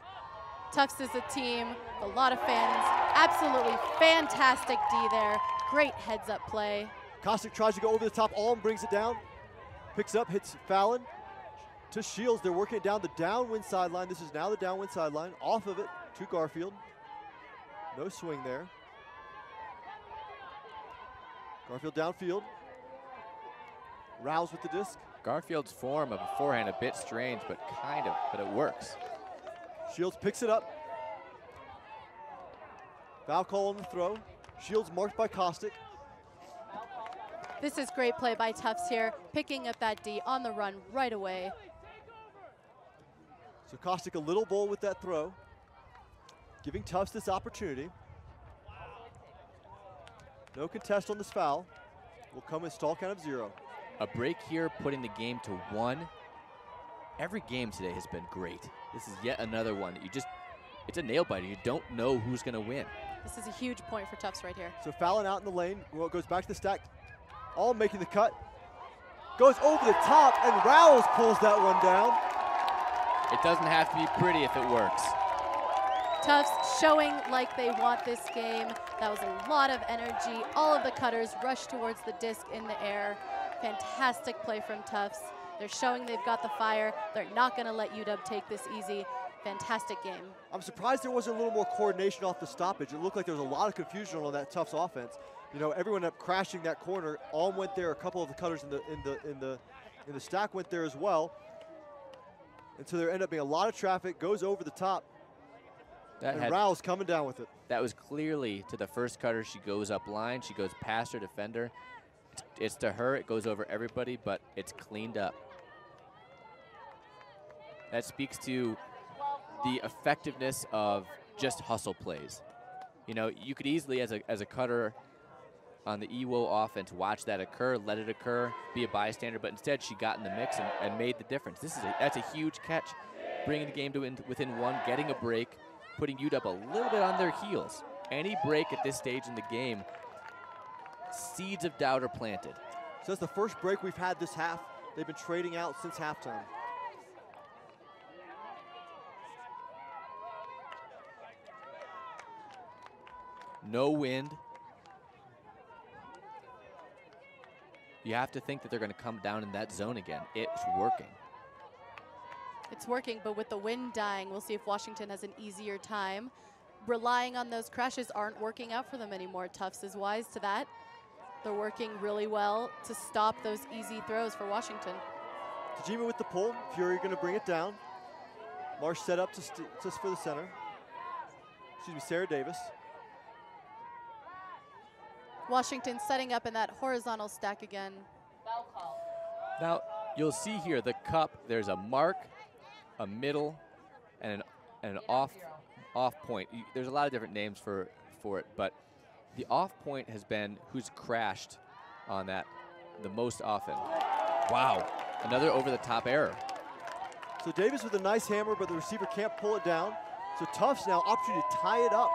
Tufts is a team, a lot of fans, absolutely fantastic D there. Great heads up play. Kostick tries to go over the top, Alm brings it down, picks up, hits Fallon to Shields. They're working it down the downwind sideline. This is now the downwind sideline. Off of it to Garfield. No swing there. Garfield downfield. Rouse with the disc. Garfield's form of a forehand a bit strange, but it works. Shields picks it up. Foul call on the throw. Shields marked by Kostick. This is great play by Tufts here, picking up that D on the run right away. So Kostick a little bold with that throw, giving Tufts this opportunity. No contest on this foul. Will come in stall count of 0. A break here, putting the game to 1. Every game today has been great. This is yet another one that it's a nail biter. You don't know who's going to win. This is a huge point for Tufts right here. So Fallon out in the lane, goes back to the stack. All making the cut. Goes over the top, and Rouse pulls that one down. It doesn't have to be pretty if it works. Tufts showing like they want this game. That was a lot of energy. All of the cutters rush towards the disc in the air. Fantastic play from Tufts. They're showing they've got the fire. They're not going to let UW take this easy. Fantastic game. I'm surprised there wasn't a little more coordination off the stoppage. It looked like there was a lot of confusion on that Tufts offense. You know, everyone ended up crashing that corner. Alm went there. A couple of the cutters in the stack went there as well. And so there ended up being a lot of traffic. Goes over the top. And Rouse coming down with it. That was clearly to the first cutter. She goes up line. She goes past her defender. It's to her. It goes over everybody, but it's cleaned up. That speaks to the effectiveness of just hustle plays. You know, you could easily, as a cutter on the EWO offense, watch that occur, let it occur, be a bystander, but instead she got in the mix and made the difference. That's a huge catch, bringing the game to within 1, getting a break, putting UW a little bit on their heels. Any break at this stage in the game, seeds of doubt are planted. So that's the first break we've had this half. They've been trading out since halftime. No wind. You have to think that they're going to come down in that zone again. It's working. It's working, but with the wind dying, we'll see if Washington has an easier time. Relying on those crashes aren't working out for them anymore. Tufts is wise to that. They're working really well to stop those easy throws for Washington. Tajima with the pull. Fury going to bring it down. Marsh set up just for the center. Excuse me, Sarah Davis. Washington setting up in that horizontal stack again. Now, you'll see here the cup, there's a mark, a middle, and an off point. There's a lot of different names for it, but the off point has been who's crashed on that the most often. Wow, another over-the-top error. So Davis with a nice hammer, but the receiver can't pull it down. So Tufts now opportunity to tie it up.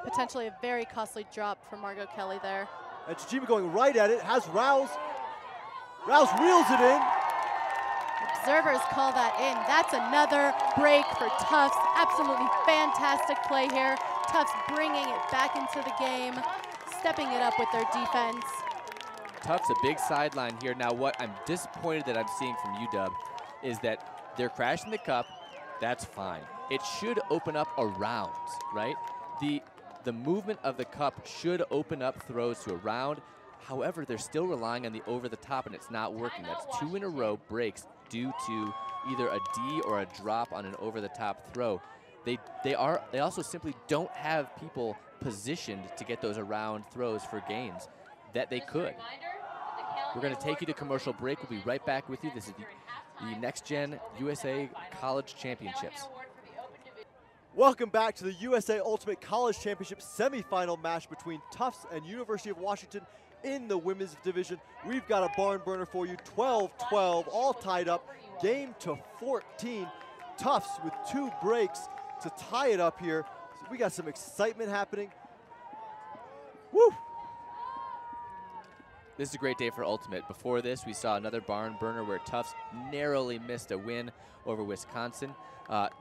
Potentially a very costly drop for Margot Kelly there. And Tajima going right at it, has Rouse. Rouse reels it in. Observers call that in. That's another break for Tufts. Absolutely fantastic play here. Tufts bringing it back into the game, stepping it up with their defense. Tufts a big sideline here. Now what I'm disappointed that I'm seeing from UW is that they're crashing the cup. That's fine. It should open up around, right? The movement of the cup should open up throws to around. However, they're still relying on the over the top, and it's not working. That's 2 in a row breaks due to either a D or a drop on an over the top throw. They also simply don't have people positioned to get those around throws for gains that they could. We're going to take you to commercial break. We'll be right back with you. This is the Next Gen USA College Championships. Welcome back to the USA Ultimate College Championship semifinal match between Tufts and University of Washington in the women's division. We've got a barn burner for you, 12-12, all tied up, game to 14. Tufts with 2 breaks to tie it up here. So we got some excitement happening. Woo! This is a great day for Ultimate. Before this, we saw another barn burner where Tufts narrowly missed a win over Wisconsin.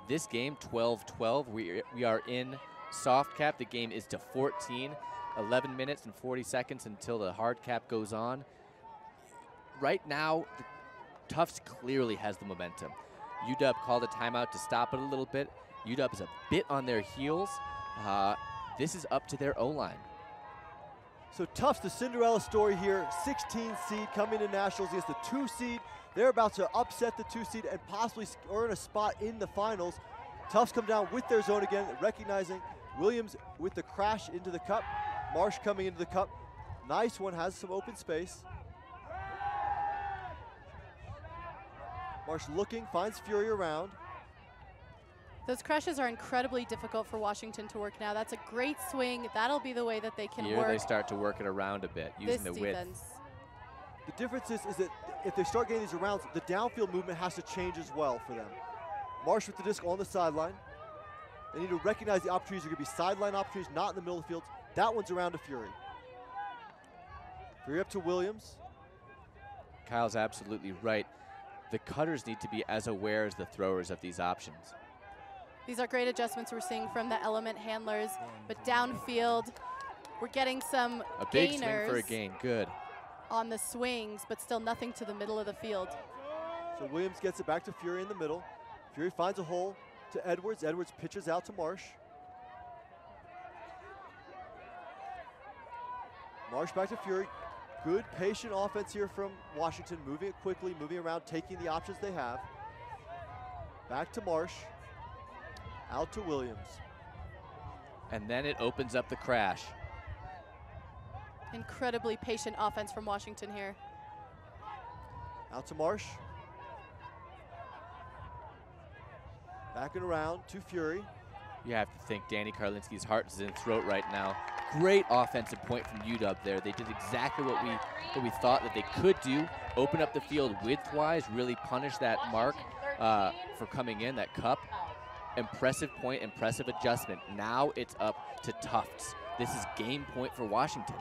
This game, 12-12, we are in soft cap. The game is to 14, 11 minutes and 40 seconds until the hard cap goes on. Right now, Tufts clearly has the momentum. UW called a timeout to stop it a little bit. UW is a bit on their heels. This is up to their O-line. So Tufts, the Cinderella story here, 16 seed coming to nationals against the 2 seed. They're about to upset the 2 seed and possibly earn a spot in the finals. Tufts come down with their zone again, recognizing Williams with the crash into the cup. Marsh coming into the cup. Nice one, has some open space. Marsh looking, finds Fury around. Those crashes are incredibly difficult for Washington to work now. That's a great swing. That'll be the way that they can Here work. They start to work it around a bit, using the width. Defense. The difference is that if they start getting these arounds, the downfield movement has to change as well for them. Marsh with the disc on the sideline. They need to recognize the opportunities are going to be sideline opportunities, not in the middle of the field. That one's around to Fury. Fury up to Williams. Kyle's absolutely right. The cutters need to be as aware as the throwers of these options. These are great adjustments we're seeing from the element handlers, but downfield, we're getting some A big gainers swing for a gain, good. on the swings, but still nothing to the middle of the field. So Williams gets it back to Fury in the middle. Fury finds a hole to Edwards. Edwards pitches out to Marsh. Marsh back to Fury. Good patient offense here from Washington, moving it quickly, moving around, taking the options they have. Back to Marsh. Out to Williams. And then it opens up the crash. Incredibly patient offense from Washington here. Out to Marsh. Back and around to Fury. You have to think Danny Karlinski's heart is in his throat right now. Great offensive point from UW there. They did exactly what we thought that they could do. Open up the field width-wise, really punish that mark for coming in, that cup. Impressive point, impressive adjustment. Now it's up to Tufts. This is game point for Washington.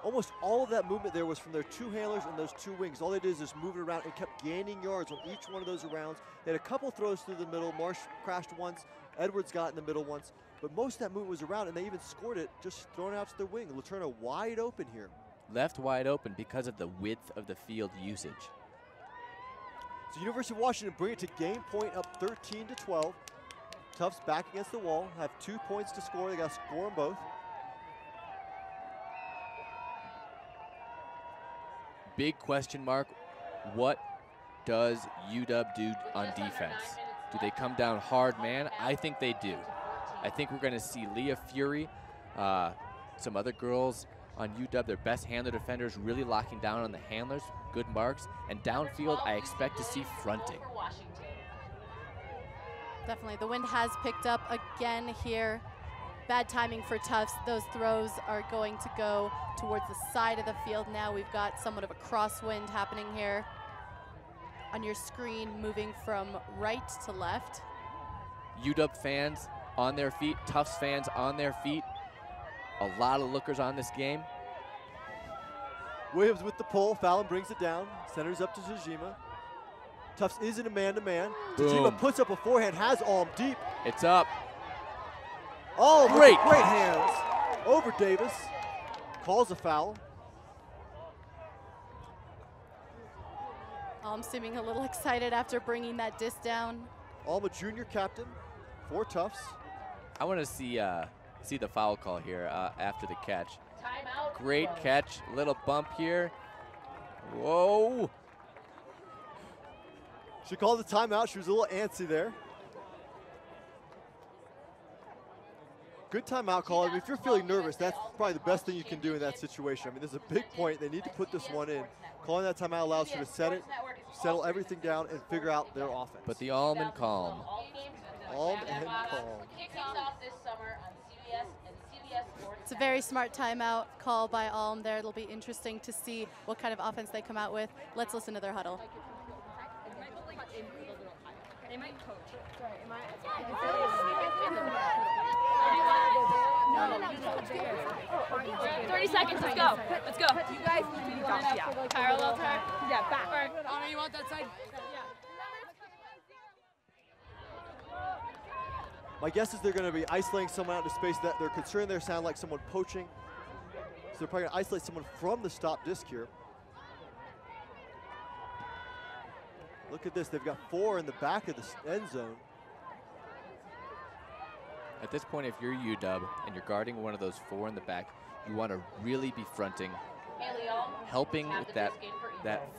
Almost all of that movement there was from their 2 handlers and those 2 wings. All they did is just move it around and kept gaining yards on each one of those rounds. They had a couple throws through the middle. Marsh crashed once. Edwards got in the middle once. But most of that movement was around, and they even scored it just throwing it out to their wing. Laterna wide open here. Left wide open because of the width of the field usage. So University of Washington bring it to game point, up 13-12. Tufts back against the wall, have 2 points to score. They got to score them both. Big question mark, what does UW do on defense? Do they come down hard man? I think they do. I think we're going to see Leah Fury, some other girls on UW, their best handler defenders, really locking down on the handlers, good marks, and downfield I expect to see fronting. Definitely, the wind has picked up again here. Bad timing for Tufts. Those throws are going to go towards the side of the field now. We've got somewhat of a crosswind happening here on your screen, moving from right to left. UW fans on their feet, Tufts fans on their feet. A lot of lookers on this game. Williams with the pull. Fallon brings it down. Centers up to Tajima. Tufts is in a man-to-man. Tajima puts up a forehand, has Alm deep. It's up. Oh, great hands over Davis. Calls a foul. Alm seeming a little excited after bringing that disc down. Alm a junior captain for Tufts. I want to see See the foul call here after the catch. Timeout. Great catch, little bump here. Whoa. She called the timeout. She was a little antsy there. Good timeout call. I mean, if you're feeling nervous, that's probably the best thing you can do in that situation. I mean, there's a big point. They need to put this one in. Calling that timeout allows her to set it, settle everything down, and figure out their offense. But the Alm and calm. Alm and calm. Kicks off this summer on CBS and CBS Sports. It's a very smart timeout call by Alm there. It'll be interesting to see what kind of offense they come out with. Let's listen to their huddle. They might coach. 30 seconds, let's go. Let's go. You guys need to be off, yeah. Parallel track? Yeah, back. Anna, you want that side? My guess is they're going to be isolating someone out into space that they're concerned they sound like someone poaching. So they're probably going to isolate someone from the stop disc here. Look at this, they've got 4 in the back of the end zone. At this point, if you're UW and you're guarding one of those 4 in the back, you want to really be fronting, helping with that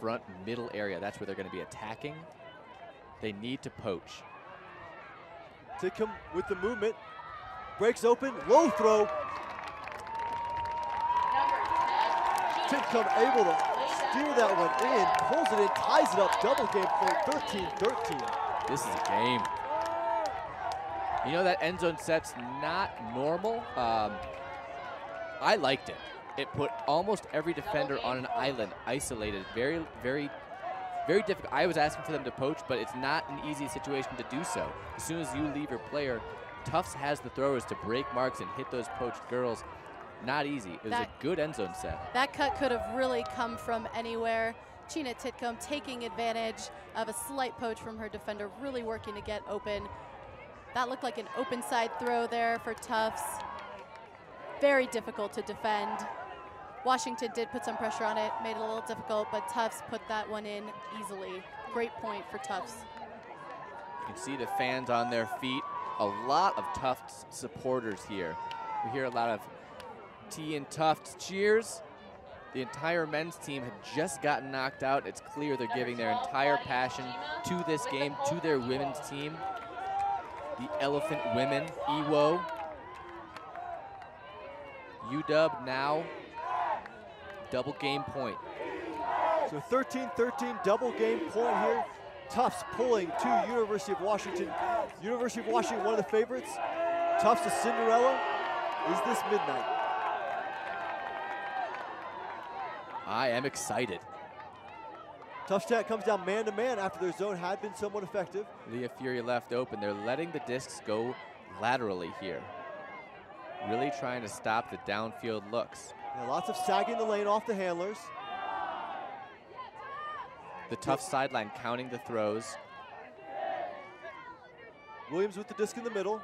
front middle area. That's where they're going to be attacking. They need to poach. Titcomb with the movement, breaks open, low throw. Titcomb able to steer that one in, pulls it in, ties it up, double game point, 13-13. This is a game. You know, that end zone set's not normal. I liked it. It put almost every defender on an island, isolated, very, very, very difficult. I was asking for them to poach, but it's not an easy situation to do so. As soon as you leave your player, Tufts has the throwers to break marks and hit those poached girls. Not easy. It was a good end zone set. That cut could have really come from anywhere. Sheena Titcomb taking advantage of a slight poach from her defender, really working to get open. That looked like an open side throw there for Tufts. Very difficult to defend. Washington did put some pressure on it, made it a little difficult, but Tufts put that one in easily. Great point for Tufts. You can see the fans on their feet. A lot of Tufts supporters here. We hear a lot of T and Tufts cheers. The entire men's team had just gotten knocked out. It's clear they're giving their entire passion to this game, to their women's team. The Elephant Women, EWO. UW now, double game point. So 13-13, double game point here. Tufts pulling to University of Washington. University of Washington, one of the favorites. Tufts to Cinderella. Is this midnight? I am excited. Tufts Tech comes down man-to-man after their zone had been somewhat effective. Leah Fury left open. They're letting the discs go laterally here. Really trying to stop the downfield looks. Yeah, lots of sagging the lane off the handlers. The Tufts sideline counting the throws. Williams with the disc in the middle.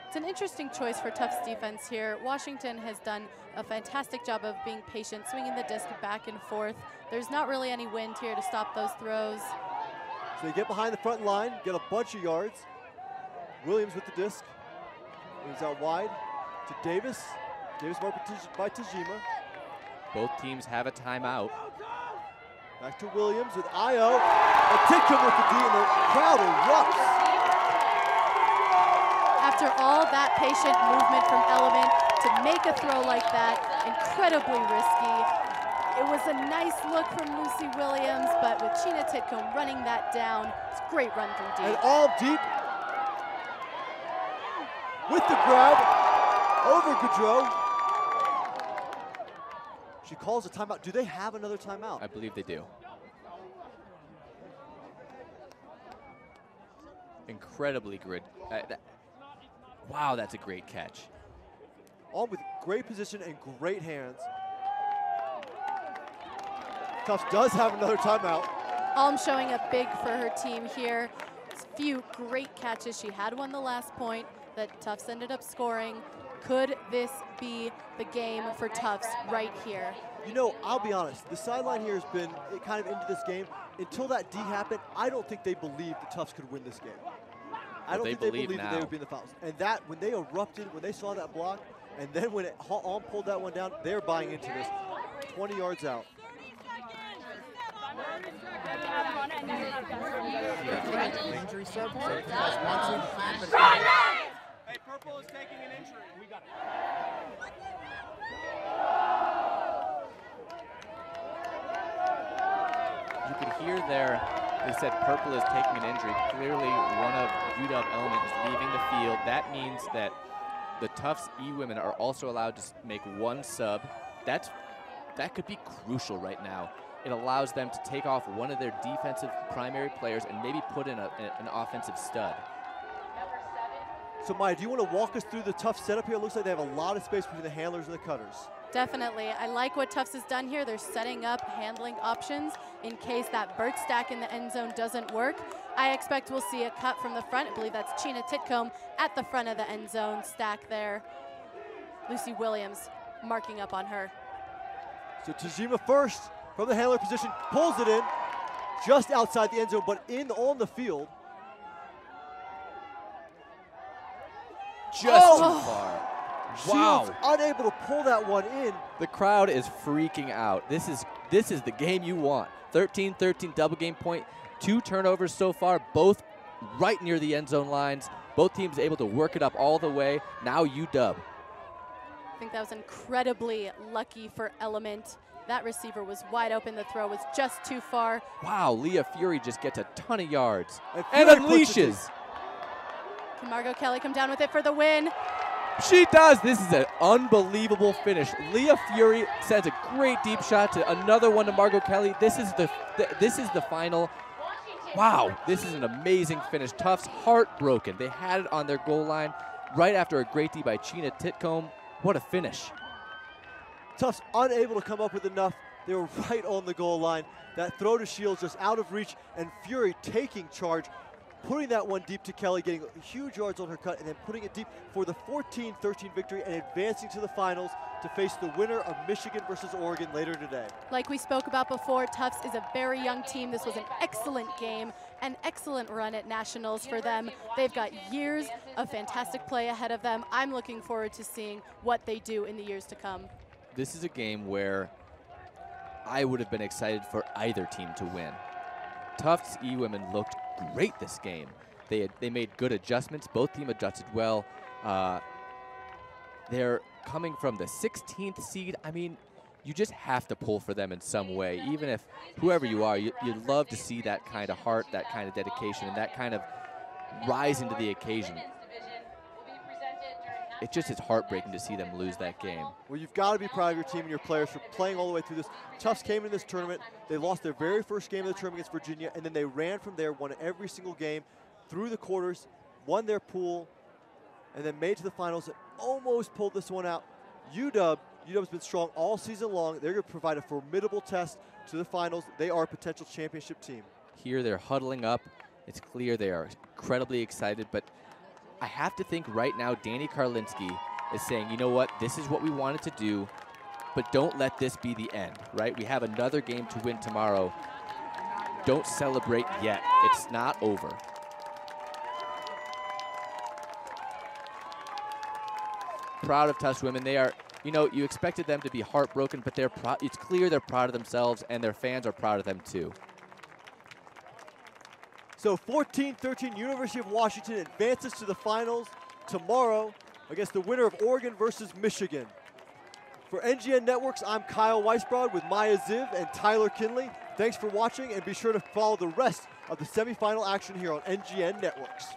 It's an interesting choice for Tufts defense here. Washington has done a fantastic job of being patient, swinging the disc back and forth. There's not really any wind here to stop those throws. So they get behind the front line, get a bunch of yards. Williams with the disc. Moves out wide to Davis. Davis marked by Tajima. Both teams have a timeout. Back to Williams with Io. And Titcomb with the D, and the crowd erupts. After all that patient movement from Element to make a throw like that, incredibly risky. It was a nice look from Lucy Williams, but with Sheena Titcomb running that down, it's a great run from deep. And all deep with the grab over Gaudreau. She calls a timeout. Do they have another timeout? I believe they do. Incredibly good. Wow, that's a great catch. All with great position and great hands. Tufts does have another timeout. Alm showing up big for her team here. A few great catches. She had one the last point that Tufts ended up scoring. Could this be the game for Tufts right here? You know, I'll be honest, the sideline here has been kind of into this game. Until that D happened, I don't think they believed the Tufts could win this game. I don't they think they believe believed that now. they would be in the finals. And that, when they erupted, when they saw that block, and then when Alm pulled that one down, they're buying into this. 20 yards out. Injury sub, so if you guys want to clap it. Hey, purple is taking an injury. We got You could hear there, they said purple is taking an injury. Clearly one of UW element is leaving the field. That means that the Tufts E-women are also allowed to make one sub. That could be crucial right now. It allows them to take off one of their defensive primary players and maybe put in an offensive stud. So Maya, do you want to walk us through the Tufts setup here? It looks like they have a lot of space between the handlers and the cutters. Definitely. I like what Tufts has done here. They're setting up handling options in case that Burt stack in the end zone doesn't work. I expect we'll see a cut from the front. I believe that's Sheena Titcomb at the front of the end zone stack there. Lucy Williams marking up on her. So Tajima first from the handler position, pulls it in just outside the end zone, but on the field. Just too far. Wow. Shields unable to pull that one in. The crowd is freaking out. This is the game you want. 13-13 double game point. 2 turnovers so far, both right near the end zone lines. Both teams able to work it up all the way. Now UW. I think that was incredibly lucky for Element. That receiver was wide open. The throw was just too far. Wow, Leah Fury just gets a ton of yards And and Fury puts it unleashes. Can Margot Kelly come down with it for the win? She does. This is an unbelievable finish. Leah Fury sends a great deep shot to another one to Margot Kelly. This is the final. Wow, this is an amazing finish. Tufts heartbroken. They had it on their goal line right after a great D by Sheena Titcomb. What a finish. Tufts unable to come up with enough. They were right on the goal line. That throw to Shields just out of reach, and Fury taking charge, putting that one deep to Kelly, getting huge yards on her cut, and then putting it deep for the 14-13 victory and advancing to the finals to face the winner of Michigan versus Oregon later today. Like we spoke about before, Tufts is a very young team. This was an excellent game, an excellent run at nationals for them. They've got years of fantastic play ahead of them. I'm looking forward to seeing what they do in the years to come. This is a game where I would have been excited for either team to win. Tufts E-women looked great this game. They made good adjustments. Both teams adjusted well. They're coming from the 16th seed. I mean, you just have to pull for them in some way. Even if whoever you are, you'd love to see that kind of heart, that kind of dedication, and that kind of rise into the occasion. It just is heartbreaking to see them lose that game. Well, you've got to be proud of your team and your players for playing all the way through this. Tufts came into this tournament. They lost their very first game of the tournament against Virginia, and then they ran from there, won every single game through the quarters, won their pool, and then made it to the finals and almost pulled this one out. UW's been strong all season long. They're going to provide a formidable test to the finals. They are a potential championship team. Here they're huddling up. It's clear they are incredibly excited, but I have to think right now Danny Karlinski is saying, you know what, this is what we wanted to do, but don't let this be the end, right? We have another game to win tomorrow. Don't celebrate yet. It's not over. Proud of Tufts women. They are, you know, you expected them to be heartbroken, but it's clear they're proud of themselves, and their fans are proud of them too. So 14-13, University of Washington advances to the finals tomorrow against the winner of Oregon versus Michigan. For NGN Networks, I'm Kyle Weisbrod with Maya Ziv and Tyler Kinley. Thanks for watching, and be sure to follow the rest of the semifinal action here on NGN Networks.